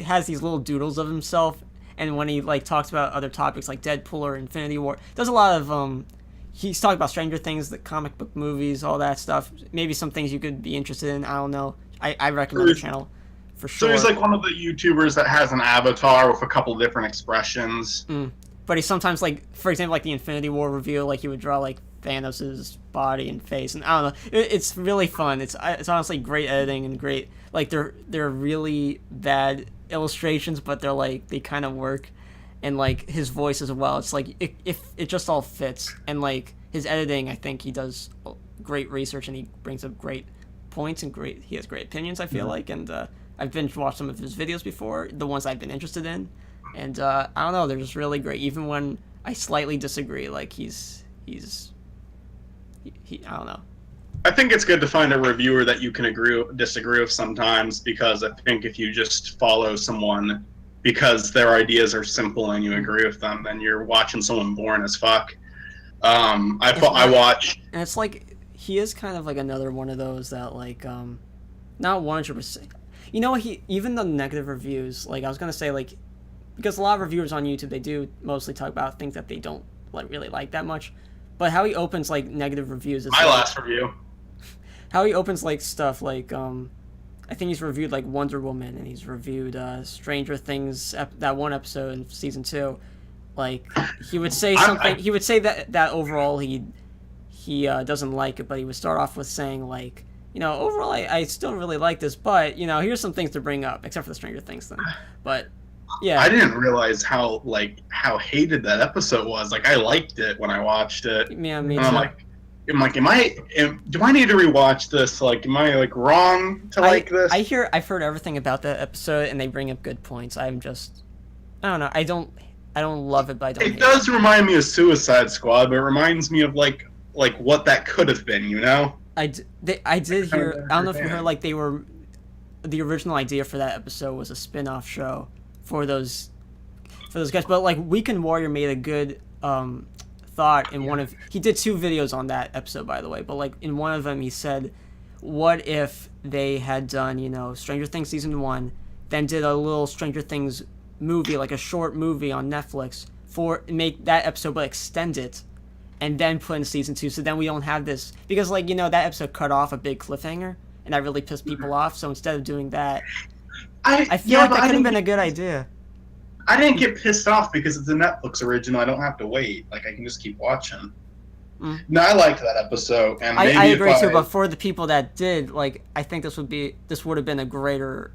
S2: has these little doodles of himself, and when he like talks about other topics like Deadpool or Infinity War, does a lot of he's talking about Stranger Things, the comic book movies, all that stuff, maybe some things you could be interested in. I don't know. I recommend the channel for sure.
S1: So he's like one of the YouTubers that has an avatar with a couple different expressions.
S2: But he sometimes, like, for example, like the Infinity War reveal, like he would draw like Thanos' body and face, and I don't know. It's really fun. It's honestly great editing and great. Like they're really bad illustrations, but they kind of work, and like his voice as well. It's like if it just all fits, and like his editing, I think he does great research, and he brings up great points and he has great opinions. I feel like, and I've watched some of his videos before, the ones I've been interested in. And I don't know, they're just really great. Even when I slightly disagree, like he's I don't know.
S1: I think it's good to find a reviewer that you can disagree with sometimes, because I think if you just follow someone because their ideas are simple and you agree with them, then you're watching someone boring as fuck. I watch,
S2: and it's like he is kind of like another one of those that like not 100%. You know, even the negative reviews, like I was gonna say, like, because a lot of reviewers on YouTube, they do mostly talk about things that they don't like really like that much, but how he opens like negative reviews is
S1: my
S2: like,
S1: last review.
S2: How he opens like stuff like I think he's reviewed like Wonder Woman, and he's reviewed Stranger Things, that one episode in season 2. Like he would say something. He would say that overall he doesn't like it, but he would start off with saying like, you know, overall I still really like this, but you know, here's some things to bring up, except for the Stranger Things thing. But yeah,
S1: I didn't realize how hated that episode was. Like I liked it when I watched it.
S2: Yeah, me
S1: and
S2: too.
S1: I'm like, do I need to rewatch this? Like, am I like wrong to like this? I've
S2: heard everything about that episode, and they bring up good points. I don't know. I I don't love it, but I don't hate
S1: It does remind me of Suicide Squad, but it reminds me of like what that could have been, you know?
S2: I did hear. I don't know if you heard,
S1: fan.
S2: like, the original idea for that episode was a spin-off show for those guys, but like Weekend Warrior made a good thought in one of, he did 2 videos on that episode, by the way, but like in one of them he said, what if they had done, you know, Stranger Things season 1, then did a little Stranger Things movie, like a short movie on Netflix, for make that episode but extend it and then put in season 2, so then we don't have this, because like, you know, that episode cut off a big cliffhanger and that really pissed people off, so instead of doing that, I feel like that could have been a good idea.
S1: I didn't get pissed off because it's a Netflix original. I don't have to wait. Like, I can just keep watching. No, I liked that episode, and maybe
S2: I agree too. But for the people that did, like, I think this would have been a greater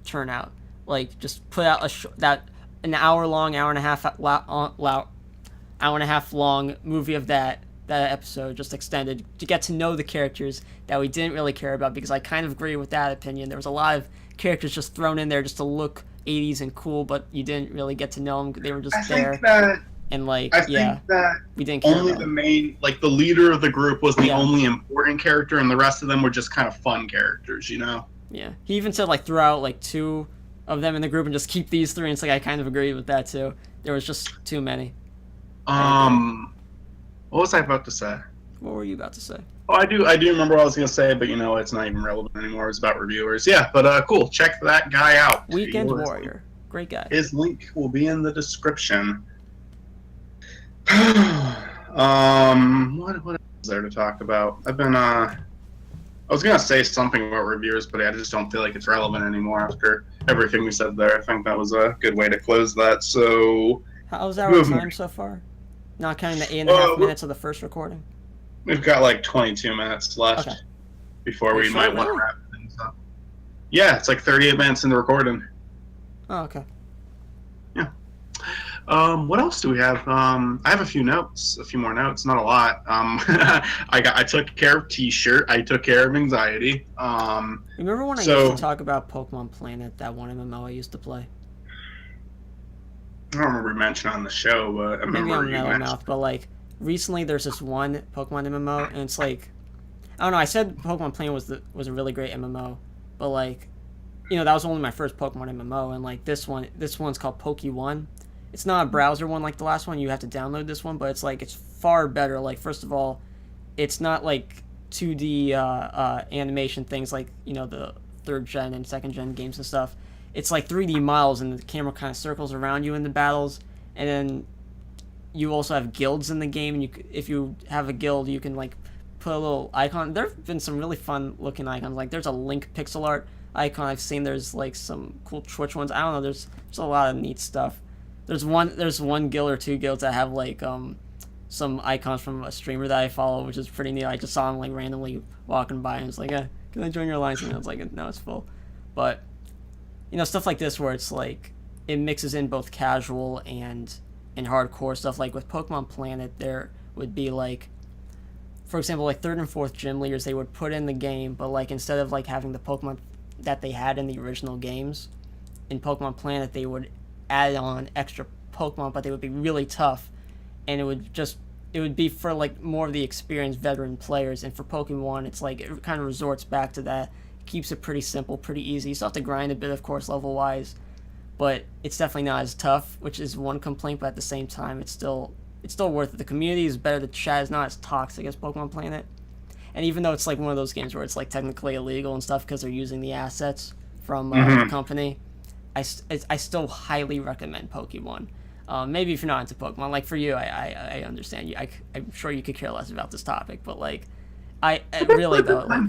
S2: turnout. Like, just put out an hour long, hour and a half long movie of that episode, just extended, to get to know the characters that we didn't really care about, because I kind of agree with that opinion. There was a lot of characters just thrown in there just to look 80s and cool, but you didn't really get to know them. They were just there. And like,
S1: I think that
S2: we didn't care
S1: only
S2: about
S1: the
S2: them.
S1: main, like the leader of the group was the only important character, and the rest of them were just kind of fun characters, you know?
S2: Yeah. He even said like throw out like 2 of them in the group and just keep these 3. And it's like, I kind of agreed with that too. There was just too many.
S1: What was I about to say?
S2: What were you about to say?
S1: Oh, I do remember what I was gonna say, but you know, it's not even relevant anymore. It's about reviewers. Yeah, but cool. Check that guy out.
S2: Weekend Warrior, great guy.
S1: His link will be in the description. What is there to talk about? I was gonna say something about reviewers, but I just don't feel like it's relevant anymore after everything we said there. I think that was a good way to close that. So,
S2: how's our time so far? Not counting the 8.5 minutes of the first recording.
S1: We've got like 22 minutes left before we might want to wrap things up. Yeah, it's like 38 minutes in the recording.
S2: Oh, okay.
S1: Yeah. What else do we have? I have a few more notes, not a lot. I took care of T-shirt. I took care of anxiety.
S2: Remember when I used to talk about Pokemon Planet, that one MMO I used to play?
S1: I don't remember mentioning on the show, but I
S2: maybe
S1: remember
S2: on Mellow Mouth, but like recently there's this one Pokemon MMO, and it's like, I don't know, I said Pokemon Planet was a really great MMO, but like, you know, that was only my first Pokemon MMO, and like this one's called Poke1. It's not a browser one like the last one, you have to download this one, but it's like, it's far better. Like, first of all, it's not like 2D animation things like, you know, the 3rd gen and 2nd gen games and stuff. It's like 3D models, and the camera kind of circles around you in the battles, and then you also have guilds in the game, and if you have a guild, you can like put a little icon. There have been some really fun looking icons, like there's a Link pixel art icon I've seen. There's like some cool Twitch ones. I don't know, there's a lot of neat stuff. There's one guild or 2 guilds that have like some icons from a streamer that I follow, which is pretty neat. I just saw him like randomly walking by, and it's like, can I join your alliance? And I was like, no, it's full. But you know, stuff like this where it's like it mixes in both casual and hardcore stuff. Like with Pokemon Planet, there would be like, for example, like 3rd and 4th gym leaders they would put in the game, but like instead of like having the Pokemon that they had in the original games, in Pokemon Planet they would add on extra Pokemon, but they would be really tough, and it would be for like more of the experienced veteran players. And for Pokemon, it's like it kind of resorts back to that. Keeps it pretty simple, pretty easy. You still have to grind a bit, of course, level-wise, but it's definitely not as tough, which is one complaint, but at the same time, it's still worth it. The community is better, the chat is not as toxic as Pokemon Planet, and even though it's like one of those games where it's like technically illegal and stuff because they're using the assets from the company, I still highly recommend Pokemon. Maybe if you're not into Pokemon, like for you, I understand. I'm sure you could care less about this topic, but like, I really though, like,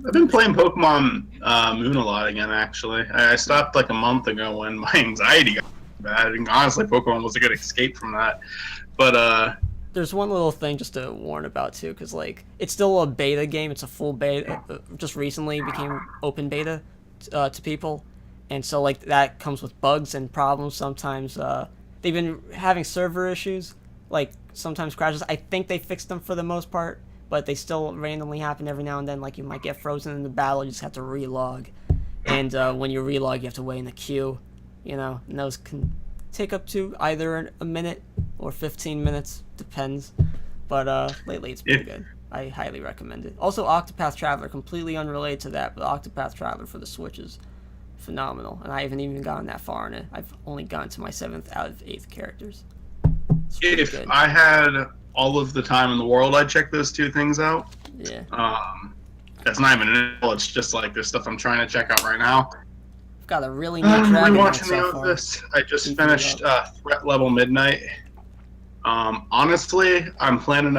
S1: I've been playing Pokemon Moon a lot again, actually. I stopped like a month ago when my anxiety got bad, and honestly, Pokemon was a good escape from that. But
S2: there's one little thing just to warn about too, because like it's still a beta game. It's a full beta. Just recently became open beta to people, and so like that comes with bugs and problems. Sometimes they've been having server issues, like sometimes crashes. I think they fixed them for the most part, but they still randomly happen every now and then. Like you might get frozen in the battle, you just have to relog, and when you relog, you have to wait in the queue, you know, and those can take up to either a minute or 15 minutes, depends. But lately it's pretty good. I highly recommend it. Also, Octopath Traveler, completely unrelated to that, but Octopath Traveler for the Switch is phenomenal, and I haven't even gotten that far in it. I've only gotten to my 7th out of 8th characters.
S1: If
S2: good.
S1: I had all of the time in the world, I'd check those 2 things out.
S2: Yeah.
S1: That's not even an it's just like there's stuff I'm trying to check out right now.
S2: I've got a really new Dragon Knight
S1: Rewatching
S2: so
S1: the
S2: far.
S1: this. I just finished Threat Level Midnight. Honestly, I'm planning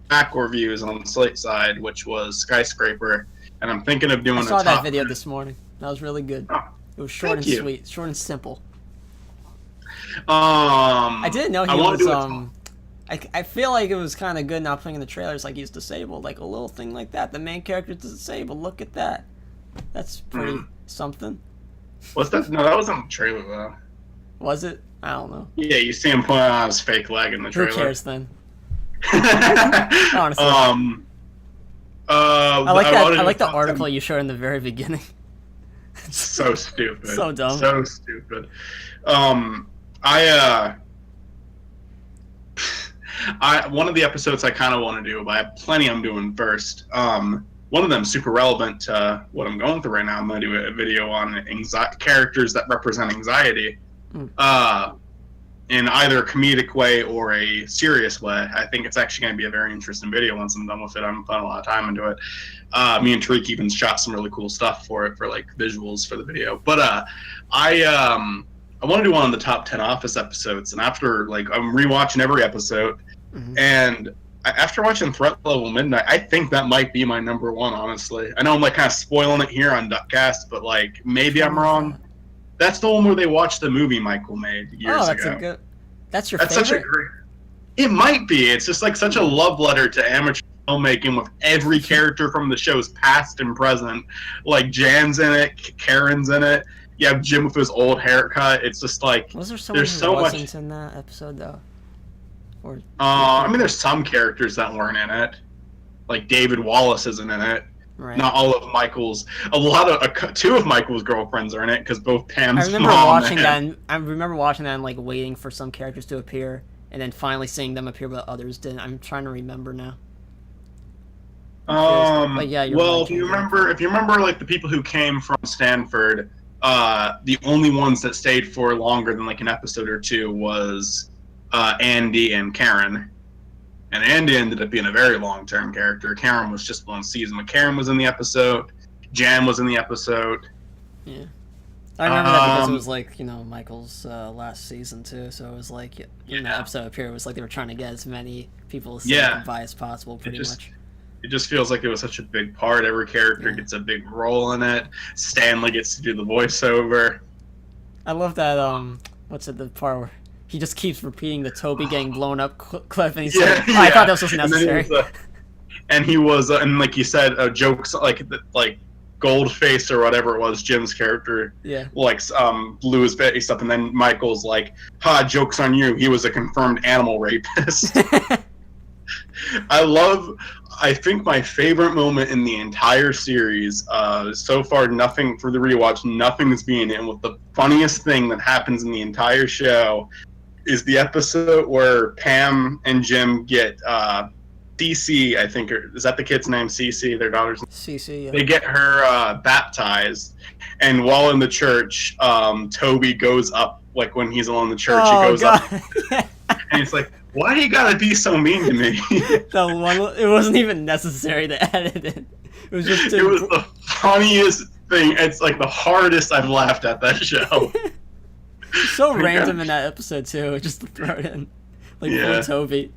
S1: back reviews on the Slate side, which was Skyscraper, and I'm thinking of doing
S2: I saw
S1: a
S2: that
S1: top
S2: video this morning. That was really good.
S1: Oh,
S2: It was short and
S1: thank you.
S2: sweet, short and simple.
S1: I
S2: didn't know he
S1: wanna
S2: was
S1: do a
S2: I feel like it was kind of good not playing in the trailers like he's disabled, like a little thing like that. The main character's disabled. Look at that. That's pretty something.
S1: What's that? No, that wasn't the trailer though.
S2: Was it? I don't know.
S1: Yeah, you see him putting on his fake leg in the trailer.
S2: Who cares then?
S1: Honestly.
S2: I like the article you showed in the very beginning.
S1: So stupid.
S2: So dumb.
S1: So stupid. One of the episodes I kind of want to do, but I have plenty I'm doing first. One of them super relevant to what I'm going through right now. I'm going to do a video on characters that represent anxiety, in either a comedic way or a serious way. I think it's actually going to be a very interesting video once I'm done with it. I'm putting a lot of time into it. Me and Tariq even shot some really cool stuff for it, for like visuals for the video. But I want to do one of the top 10 Office episodes, and after like I'm rewatching every episode, and after watching Threat Level Midnight, I think that might be my number 1. Honestly, I know I'm like kind of spoiling it here on DuckCast, but like maybe I'm wrong. That's the one where they watched the movie Michael made years ago.
S2: That's your
S1: That's
S2: favorite?
S1: such a great. It might be. It's just like such a love letter to amateur filmmaking with every character from the show's past and present. Like Jan's in it, Karen's in it. You have Jim with his old haircut. It's just like
S2: Was there someone who wasn't in that episode though? Or
S1: I mean, there's some characters that weren't in it. Like David Wallace isn't in it.
S2: right.
S1: Not all of Michael's. A lot of 2 of Michael's girlfriends are in it because both Pam's
S2: I remember
S1: mom
S2: watching
S1: and,
S2: that. And I remember watching that and like waiting for some characters to appear, and then finally seeing them appear, but others didn't. I'm trying to remember now. But yeah, you're
S1: well,
S2: right,
S1: if you remember, like the people who came from Stanford, the only ones that stayed for longer than like an episode or 2 was Andy and Karen. And Andy ended up being a very long-term character. Karen was just 1 season, but Karen was in the episode. Jan was in the episode.
S2: Yeah. I remember that because it was like, Michael's last season too, so it was like, in the episode up here, it was like they were trying to get as many people to say goodbye as possible, pretty much.
S1: It just feels like it was such a big part. Every character gets a big role in it. Stanley gets to do the voiceover.
S2: I love that, the part where he just keeps repeating the Toby getting blown up clip, and he's like, I thought that was necessary.
S1: And he was, and like you said, jokes like Goldface or whatever it was, Jim's character, like blew his face up, and then Michael's like, "Ha, joke's on you. He was a confirmed animal rapist." I think my favorite moment in the entire series, so far, nothing for the rewatch, nothing's being in. With the funniest thing that happens in the entire show is the episode where Pam and Jim get Cece, I think, is that the kid's name? Cece, their daughter's name?
S2: Cece, yeah.
S1: They get her baptized, and while in the church, Toby goes up, like when he's alone in the church, he goes up, and he's like, "Why do you gotta be so mean to me?"
S2: It wasn't even necessary to edit it. It was just.
S1: It was the funniest thing. It's like the hardest I've laughed at that show.
S2: So random in that episode too, just to throw it in, like poor Toby.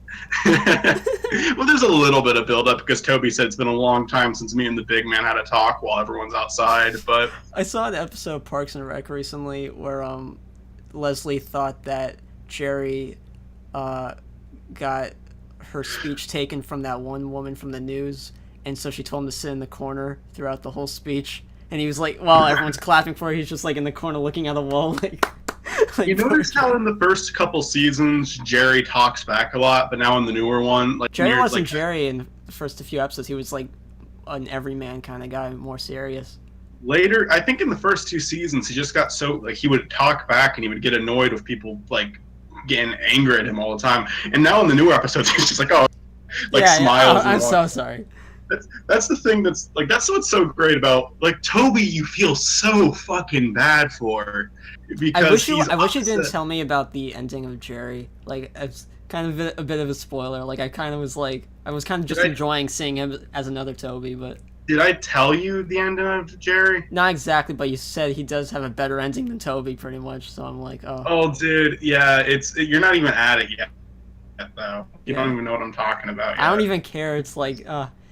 S1: Well, there's a little bit of build up because Toby said it's been a long time since me and the big man had a talk while everyone's outside. But
S2: I saw an episode of Parks and Rec recently where Leslie thought that Jerry got her speech taken from that one woman from the news, and so she told him to sit in the corner throughout the whole speech. And he was like, while everyone's clapping for her, he's just like in the corner looking at the wall, like
S1: you notice how in the first couple seasons Jerry talks back a lot, but now in the newer one, like
S2: Jerry wasn't Jerry in the first few episodes. He was like an everyman kind of guy, more serious.
S1: later, I think in the first 2 seasons, he just got so like he would talk back and he would get annoyed with people like getting angry at him all the time. And now in the newer episodes, he's just like, oh, like smiles.
S2: I'm so sorry.
S1: That's the thing that's like that's what's so great about like Toby. You feel so fucking bad for because
S2: I wish you didn't tell me about the ending of Jerry. Like it's kind of a bit of a spoiler. Like I was kind of just enjoying seeing him as another Toby, but.
S1: Did I tell you the ending of Jerry?
S2: Not exactly, but you said he does have a better ending than Toby, pretty much. So I'm like, oh.
S1: Oh, dude, yeah, you're not even at it yet, though. You don't even know what I'm talking about yet.
S2: I don't even care. It's like,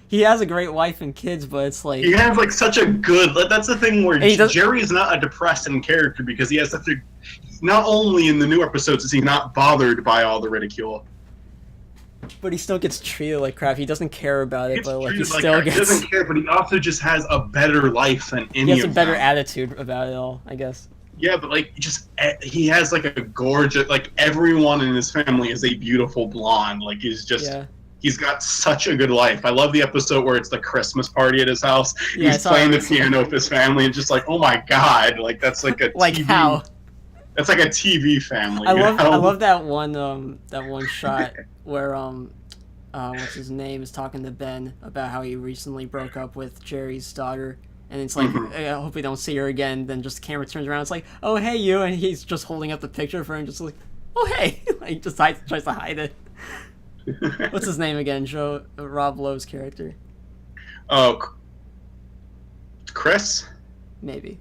S2: he has a great wife and kids, but it's like
S1: he has like such a good. That's the thing where Jerry is not a depressing character because he has such a. Not only in the new episodes is he not bothered by all the ridicule.
S2: But he still gets treated like crap. He doesn't care about it, but like he
S1: doesn't care. But he also just has a better life than any.
S2: He has a better attitude about it all, I guess.
S1: Yeah, but like he has like a gorgeous like everyone in his family is a beautiful blonde. Like he's got such a good life. I love the episode where it's the Christmas party at his house.
S2: Yeah,
S1: he's playing the piano with his family and just like, oh my god, like that's like a
S2: like
S1: TV.
S2: How.
S1: That's like a TV family.
S2: I love that one shot where what's his name is talking to Ben about how he recently broke up with Jerry's daughter, and it's like I hope we don't see her again. Then just the camera turns around, it's like, oh hey you, and he's just holding up the picture for him, just like, oh hey, like just tries to hide it. What's his name again? Rob Lowe's character.
S1: Oh, Chris.
S2: Maybe.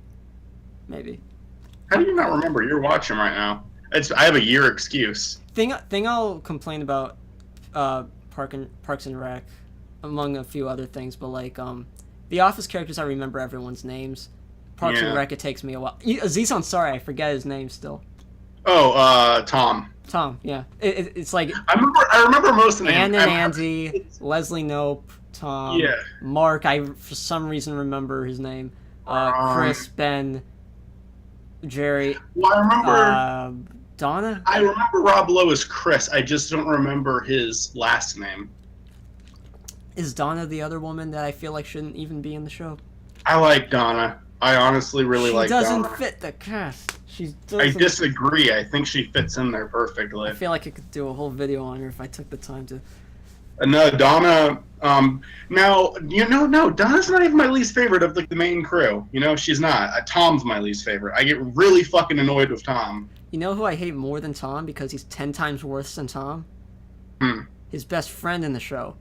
S1: How do you not remember? You're watching right now. I have a year excuse.
S2: Thing I'll complain about Parks and Rec, among a few other things, but like the Office characters, I remember everyone's names. Parks and Rec, it takes me a while. Aziz Ansari, I forget his name still.
S1: Oh, Tom.
S2: Tom, yeah. It's like
S1: I remember most of the names.
S2: Ann and Andy, Leslie Knope, Tom.
S1: Yeah.
S2: Mark, I for some reason remember his name. Chris, Ben, Jerry.
S1: Well, I remember
S2: Donna.
S1: I remember Rob Lowe as Chris. I just don't remember his last name.
S2: Is Donna the other woman that I feel like shouldn't even be in the show?
S1: I like Donna. I honestly really like Donna.
S2: She doesn't fit the cast.
S1: I disagree. I think she fits in there perfectly.
S2: I feel like I could do a whole video on her if I took the time to.
S1: No, Donna. Now no, Donna's not even my least favorite of like the main crew. You know, she's not. Tom's my least favorite. I get really fucking annoyed with Tom.
S2: You know who I hate more than Tom because he's 10 times worse than Tom? His best friend in the show.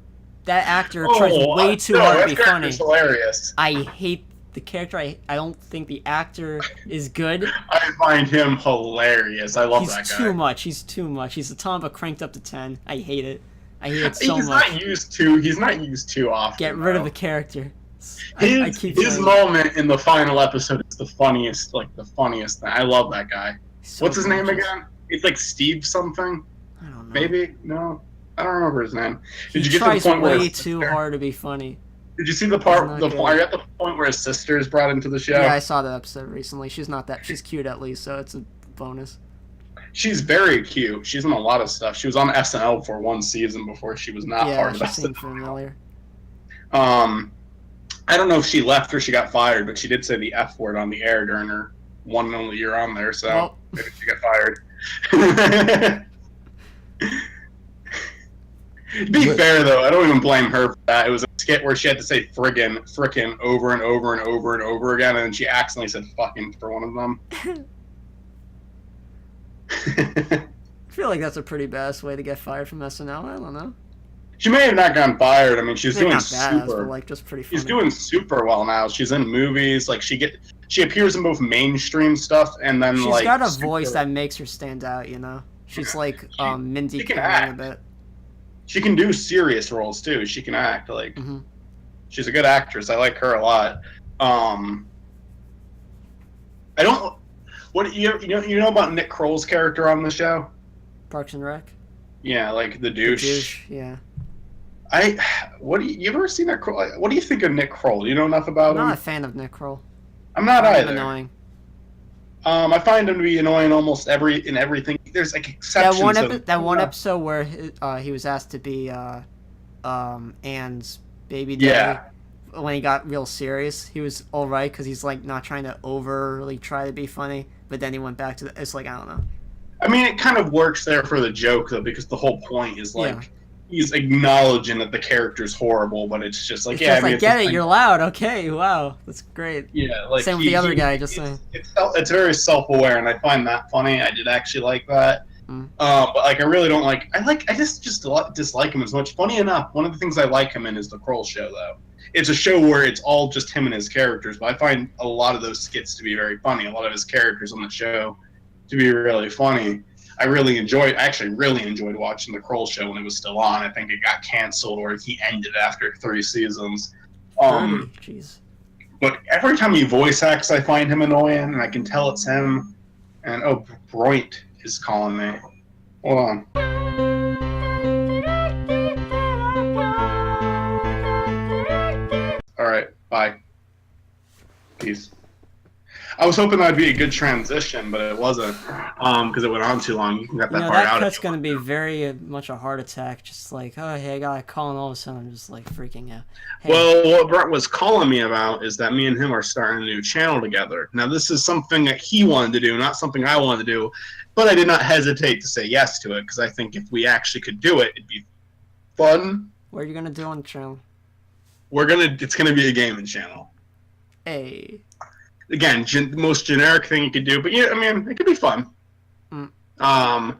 S2: That actor tries way too hard to be funny.
S1: Hilarious.
S2: I hate the character. I don't think the actor is good.
S1: I find him hilarious. I love that guy.
S2: He's too much. He's the Tom but cranked up to 10. I hate it. I hate it so much.
S1: He's not used too often.
S2: Get rid of the character.
S1: His moment in the final episode is the funniest thing. I love that guy. What's his name again? It's like Steve something.
S2: I don't know.
S1: Maybe? No. I don't remember his name.
S2: Did you get to the point where way too hard to be funny.
S1: Did you see the part at the point where his sister is brought into the show?
S2: Yeah, I saw that episode recently. She's cute at least, so it's a bonus.
S1: She's very cute. She's in a lot of stuff. She was on SNL for one season before she was not part of SNL. Yeah, she seemed familiar. I
S2: don't
S1: know if she left or she got fired, but she did say the F word on the air during her one and only year on there, so maybe she got fired. To be fair, though, I don't even blame her for that. It was a skit where she had to say frickin' over and over and over and over again, and then she accidentally said fucking for one of them.
S2: I feel like that's a pretty badass way to get fired from SNL. I don't know.
S1: She may have not gotten fired. I mean, she's doing super.
S2: But like just pretty funny.
S1: She's doing super well now. She's in movies. Like she appears in both mainstream stuff and then
S2: she's got a voice that makes her stand out. You know, she's like Mindy Kaling a bit.
S1: She can do serious roles too. She can act like. She's a good actress. I like her a lot. I don't. What you know about Nick Kroll's character on the show?
S2: Parks and Rec.
S1: Yeah, like the douche.
S2: The douche, yeah.
S1: You ever seen Nick Kroll? What do you think of Nick Kroll? Do you know enough about him?
S2: I'm not a fan of Nick Kroll.
S1: I'm not either.
S2: Annoying.
S1: I find him to be annoying almost in everything. There's like exceptions.
S2: That one episode where he was asked to be Anne's baby daddy.
S1: Yeah.
S2: when he got real serious, he was all right because he's like not trying to overly try to be funny. But then he went back to it's like, I don't know.
S1: I mean, it kind of works there for the joke though, because the whole point is like.
S2: Yeah.
S1: He's acknowledging that the character's horrible, but it's just like,
S2: It's
S1: yeah,
S2: just
S1: I mean,
S2: like, get it, you're loud, okay, wow, that's great.
S1: Yeah, like
S2: same with the other guy, just saying.
S1: It's very self-aware, and I find that funny. I did actually like that, but like I really don't like. I just dislike him as much. Funny enough, one of the things I like him in is the Kroll Show, though. It's a show where it's all just him and his characters, but I find a lot of those skits to be very funny. A lot of his characters on the show to be really funny. I really enjoyed watching the Kroll Show when it was still on. I think it got canceled or he ended after 3 seasons.
S2: Jeez.
S1: But every time he voice acts, I find him annoying, and I can tell it's him. And Broint is calling me. Hold on. All right, bye. Peace. I was hoping that'd be a good transition, but it wasn't, because it went on too long. You can get that part out.
S2: That's going to be very much a heart attack. Just like, oh, hey, I got a call, and all of a sudden I'm just like freaking out. Hey.
S1: Well, what Brent was calling me about is that me and him are starting a new channel together. Now, this is something that he wanted to do, not something I wanted to do, but I did not hesitate to say yes to it, because I think if we actually could do it, it'd be fun.
S2: What are you going to do on the channel?
S1: It's going to be a gaming channel.
S2: Hey.
S1: Again, most generic thing you could do, but yeah, I mean, it could be fun. My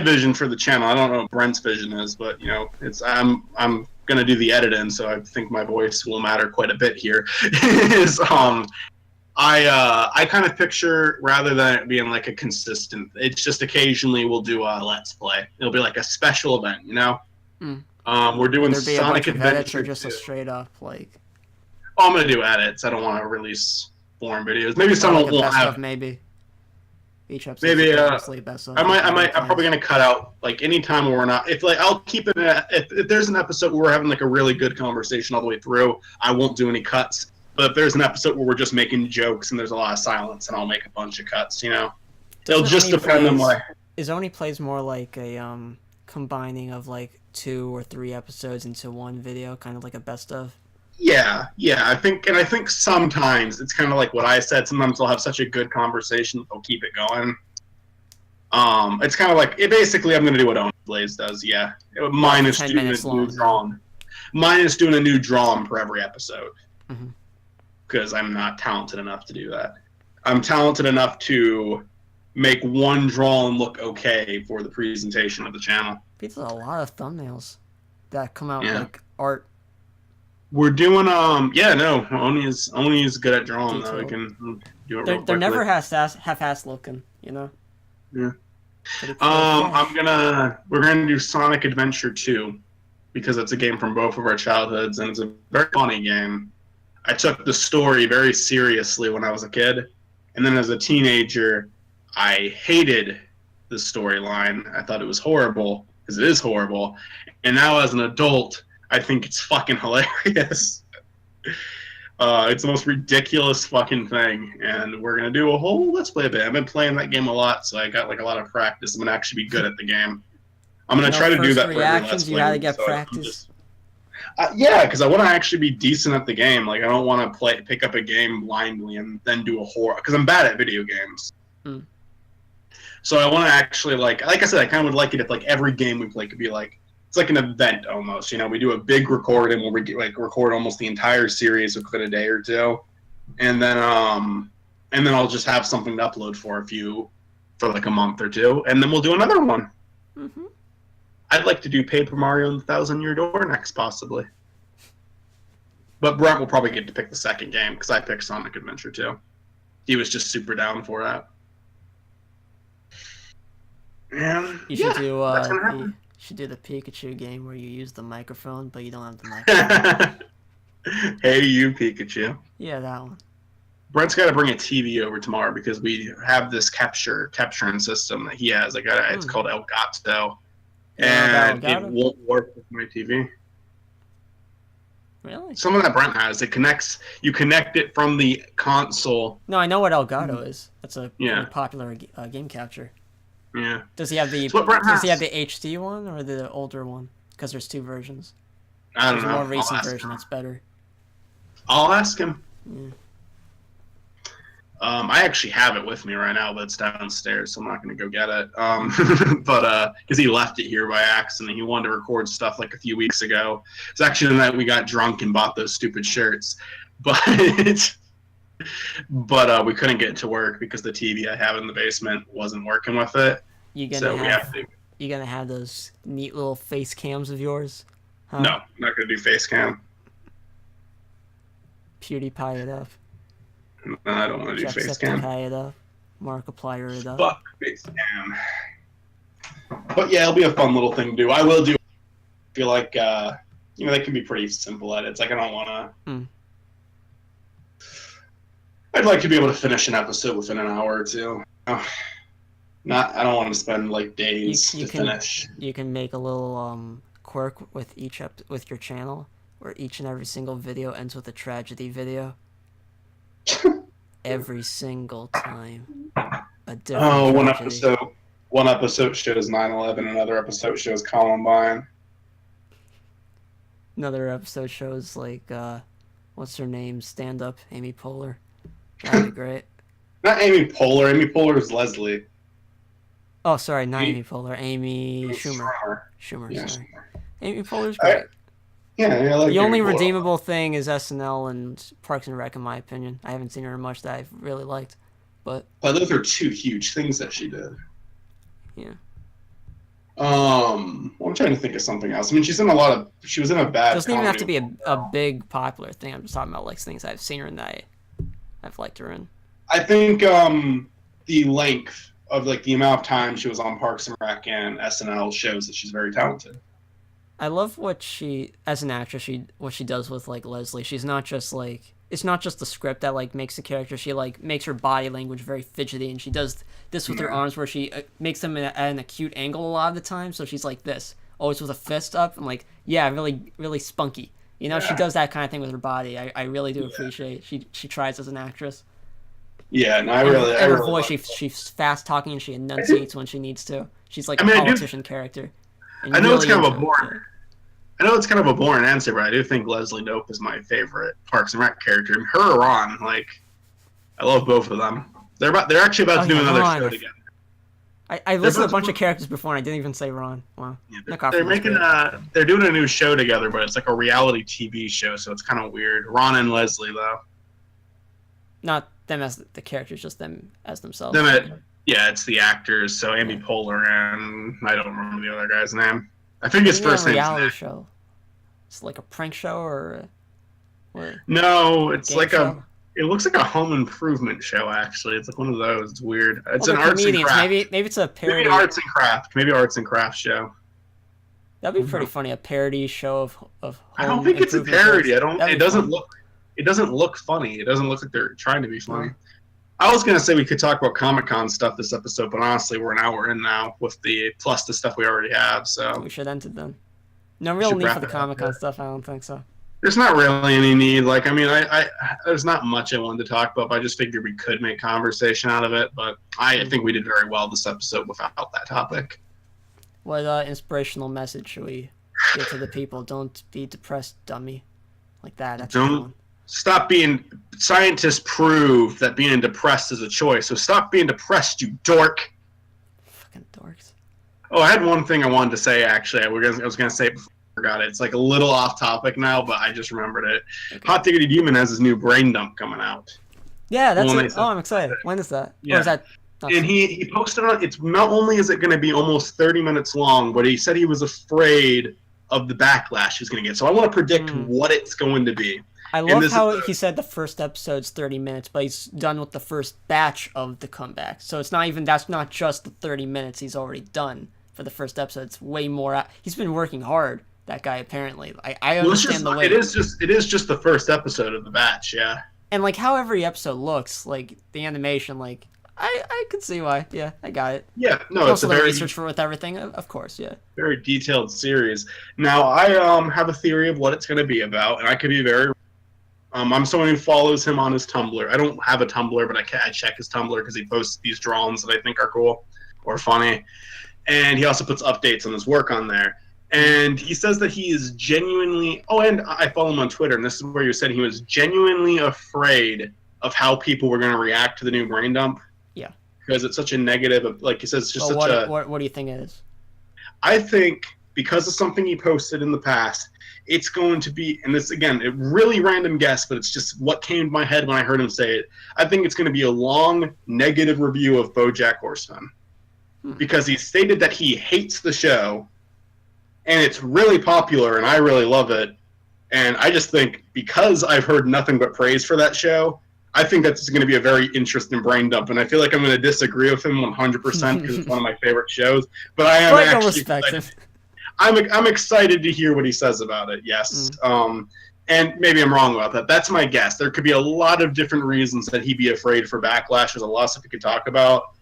S1: vision for the channel, I don't know what Brent's vision is, but you know, I'm gonna do the editing, so I think my voice will matter quite a bit here. I kind of picture, rather than it being like a consistent, it's just occasionally we'll do a let's play. It'll be like a special event, you know. We're doing Sonic Adventure
S2: or just a straight up like.
S1: Oh, I'm gonna do edits. I don't want to release forum videos. Maybe someone
S2: like
S1: won't have.
S2: Maybe each episode.
S1: Maybe
S2: best of.
S1: I'm probably gonna cut out like any time where we're not. If like I'll keep it. If there's an episode where we're having like a really good conversation all the way through, I won't do any cuts. But if there's an episode where we're just making jokes and there's a lot of silence, and I'll make a bunch of cuts. You know, it'll just depend on what.
S2: Is Oni Plays more like a combining of like 2 or 3 episodes into one video, kind of like a best of?
S1: Yeah, I think sometimes it's kind of like what I said. Sometimes they'll have such a good conversation, they'll keep it going. It's kind of like basically I'm going to do what Oni Blaze does. Yeah, minus doing a new drawing. Minus doing a new drawing for every episode, because I'm not talented enough to do that. I'm talented enough to make one drawing look okay for the presentation of the channel.
S2: There's a lot of thumbnails that come out like art.
S1: We're doing Oni is good at drawing though. We can do it.
S2: They're never half-ass looking, you know.
S1: Yeah. We're gonna do Sonic Adventure 2 because it's a game from both of our childhoods and it's a very funny game. I took the story very seriously when I was a kid, and then as a teenager, I hated the storyline. I thought it was horrible because it is horrible, and now as an adult, I think it's fucking hilarious. It's the most ridiculous fucking thing, and we're gonna do a whole let's play bit. I've been playing that game a lot, so I got like a lot of practice. I'm gonna actually be good at the game. I'm gonna try to do that for every let's play.
S2: You gotta get practice.
S1: Yeah, because I want to actually be decent at the game. Like I don't want to pick up a game blindly and then do a horror. Because I'm bad at video games. So I want to actually like I said, I kind of would like it if like every game we play could be like. It's like an event almost, you know. We do a big recording where we record almost the entire series within a day or two, and then I'll just have something to upload for like a month or two, and then we'll do another one. I'd like to do Paper Mario and the Thousand-Year Door next, possibly. But Brent will probably get to pick the second game because I picked Sonic Adventure 2. He was just super down for that. And
S2: you should do should do the Pikachu game where you use the microphone, but you don't have the microphone.
S1: Hey, you, Pikachu.
S2: Yeah, that one.
S1: Brent's got to bring a TV over tomorrow because we have this capturing system that he has. It's called Elgato, and it won't work with my TV.
S2: Really?
S1: Something that Brent has. You connect it from the console.
S2: No, I know what Elgato is. That's a really popular game capture.
S1: Yeah.
S2: Does he have the HD one or the older one? Because there's 2 versions.
S1: I don't
S2: There's a
S1: know.
S2: more
S1: I'll
S2: recent
S1: ask
S2: version
S1: him.
S2: that's better.
S1: I'll ask him.
S2: Yeah.
S1: I actually have it with me right now, but it's downstairs, so I'm not going to go get it. But because he left it here by accident, he wanted to record stuff like a few weeks ago. It's actually the night we got drunk and bought those stupid shirts, but we couldn't get it to work because the TV I have in the basement wasn't working with it.
S2: You gonna
S1: So we have to.
S2: you gonna have those neat little face cams of yours? Huh?
S1: No, I'm not going to do face cam.
S2: PewDiePie it up.
S1: No, I don't want to do face cam.
S2: Jacksepticeye it up. Markiplier it up.
S1: Fuck face cam. But yeah, it'll be a fun little thing to do. I will do. I feel like they can be pretty simple edits. Like I don't want to. I'd like to be able to finish an episode within an hour or two. I don't want to spend like days to finish.
S2: You can make a little quirk with with your channel, where each and every single video ends with a tragedy video. Every single time, a different tragedy.
S1: One episode shows 9/11, another episode shows Columbine.
S2: Another episode shows like what's her name? Stand up, Amy Poehler. That'd be great.
S1: Not Amy Poehler. Amy Poehler is Leslie.
S2: Oh, sorry, not Amy Poehler. Amy Schumer. Schumer,
S1: yeah,
S2: sorry. Amy Poehler's great.
S1: Yeah, I like
S2: the only
S1: Amy Poehler.
S2: redeemable thing is SNL and Parks and Rec, in my opinion. I haven't seen her in much that I've really liked, but
S1: those are two huge things that she did.
S2: Yeah.
S1: I'm trying to think of something else. I mean, she was in a bad.
S2: It doesn't even have to be a big popular thing. I'm just talking about like things I've seen her in that I've liked her in.
S1: I think the length of like the amount of time she was on Parks and Rec and SNL shows that she's very talented.
S2: I love what she, as an actress, what she does with like Leslie. She's not just like, it's not just the script that like makes the character. She like makes her body language very fidgety, and she does this with her arms where she makes them at an acute angle a lot of the time. So she's like this, always with a fist up. I'm like, yeah, really, really spunky. You know, she does that kind of thing with her body. I really do appreciate. She tries as an actress.
S1: Yeah, no, her
S2: voice, she's fast talking and she enunciates when she needs to. She's like a politician character.
S1: I know it's kind of a boring. I know it's kind of a boring answer, but I do think Leslie Knope is my favorite Parks and Rec character. And her or Ron, like, I love both of them. They're actually about to do another show together.
S2: I listened to a bunch of characters before, and I didn't even say Ron. Wow.
S1: Yeah, they're doing a new show together, but it's like a reality TV show, so it's kind of weird. Ron and Leslie, though.
S2: Not them as the characters, just them as themselves.
S1: It's the actors. So Amy Poehler and I don't remember the other guy's name. I think his first name.
S2: Reality show. It's like a prank show or.
S1: No, it's like show? It looks like a home improvement show. Actually, it's like one of those. It's weird. It's an arts and craft.
S2: Maybe it's a parody.
S1: Maybe arts and craft show.
S2: That'd be pretty funny. A parody show of.
S1: I don't think it's a parody. It doesn't look funny. It doesn't look like they're trying to be funny. I was gonna say we could talk about Comic-Con stuff this episode, but honestly, we're an hour in now with the stuff we already have. So
S2: we should end it then. No real need for the Comic-Con stuff. I don't think so.
S1: There's not really any need. Like, I mean, I there's not much I wanted to talk about, but I just figured we could make conversation out of it. But I think we did very well this episode without that topic.
S2: What inspirational message should we give to the people? Don't be depressed, dummy. Like that. That's
S1: Don't stop being. Scientists prove that being depressed is a choice. So stop being depressed, you dork.
S2: Fucking dorks.
S1: Oh, I had one thing I wanted to say. Actually, I was gonna say it before I forgot it. It's like a little off topic now, but I just remembered it. Okay. Hot Diggity Demon has his new brain dump coming out.
S2: Yeah, that's it. Oh, I'm excited. When is that?
S1: Yeah.
S2: Or is that?
S1: And he posted on. It's not only is it going to be almost 30 minutes long, but he said he was afraid of the backlash he's going to get. So I want to predict what it's going to be.
S2: I love how he said the first episode's 30 minutes, but he's done with the first batch of the comeback. So it's not even, that's not just the 30 minutes he's already done for the first episode. It's way more. He's been working hard, that guy, apparently. I understand the way.
S1: It is just the first episode of the batch, yeah.
S2: And like how every episode looks, like the animation, like I could see why. Yeah, I got it.
S1: Yeah, no,
S2: it's a very research for with everything, of course. Yeah.
S1: Very detailed series. Now I have a theory of what it's going to be about, and I could be very. I'm someone who follows him on his Tumblr. I don't have a Tumblr, but I check his Tumblr because he posts these drawings that I think are cool or funny, and he also puts updates on his work on there. And he says that he is genuinely. Oh, and I follow him on Twitter, and this is where you said he was genuinely afraid of how people were going to react to the new brain dump.
S2: Yeah.
S1: Because it's such a negative. Like he says, it's just
S2: Well,
S1: such a.
S2: What do you think it is?
S1: I think because of something he posted in the past, it's going to be, and this again, a really random guess, but it's just what came to my head when I heard him say it. I think it's going to be a long negative review of BoJack Horseman, because he stated that he hates the show, and it's really popular, and I really love it. And I just think because I've heard nothing but praise for that show, I think that's going to be a very interesting brain dump, and I feel like I'm going to disagree with him 100% because it's one of my favorite shows. But I am actually
S2: respect him.
S1: I'm excited to hear what he says about it. Yes, and maybe I'm wrong about that. That's my guess. There could be a lot of different reasons that he'd be afraid for backlash. There's a lot of stuff we could talk about,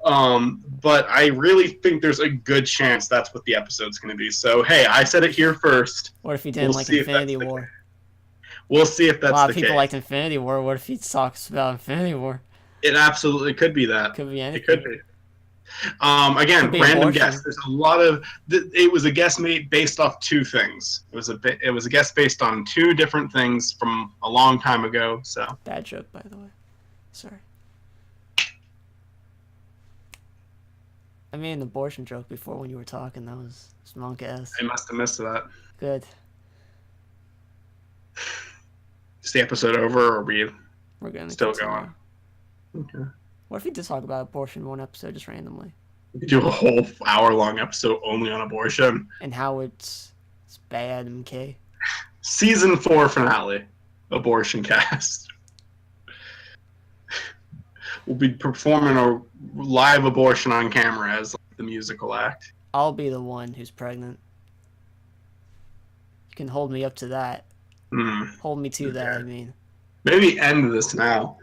S1: but I really think there's a good chance that's what the episode's going to be. So hey, I said it here first.
S2: What if he didn't like Infinity War?
S1: We'll see if that's the case.
S2: A lot of people liked Infinity War. What if he talks about Infinity War?
S1: It absolutely could be that.
S2: Could be anything.
S1: It could be. Again, random guess. There's a lot of. It was a guess made based off two things. It was a guess based on two different things from a long time ago. So
S2: bad joke, by the way. Sorry. I made an abortion joke before when you were talking. That was monk ass.
S1: I must have missed that.
S2: Good.
S1: Is the episode over, or we're
S2: gonna
S1: still going? Okay.
S2: What if we did talk about abortion in one episode just randomly?
S1: We could do a whole hour-long episode only on abortion.
S2: And how it's bad, okay?
S1: Season 4 finale, Abortion Cast. We'll be performing a live abortion on camera as the musical act.
S2: I'll be the one who's pregnant. You can hold me up to that. Hold me to that, I mean.
S1: Maybe end this now.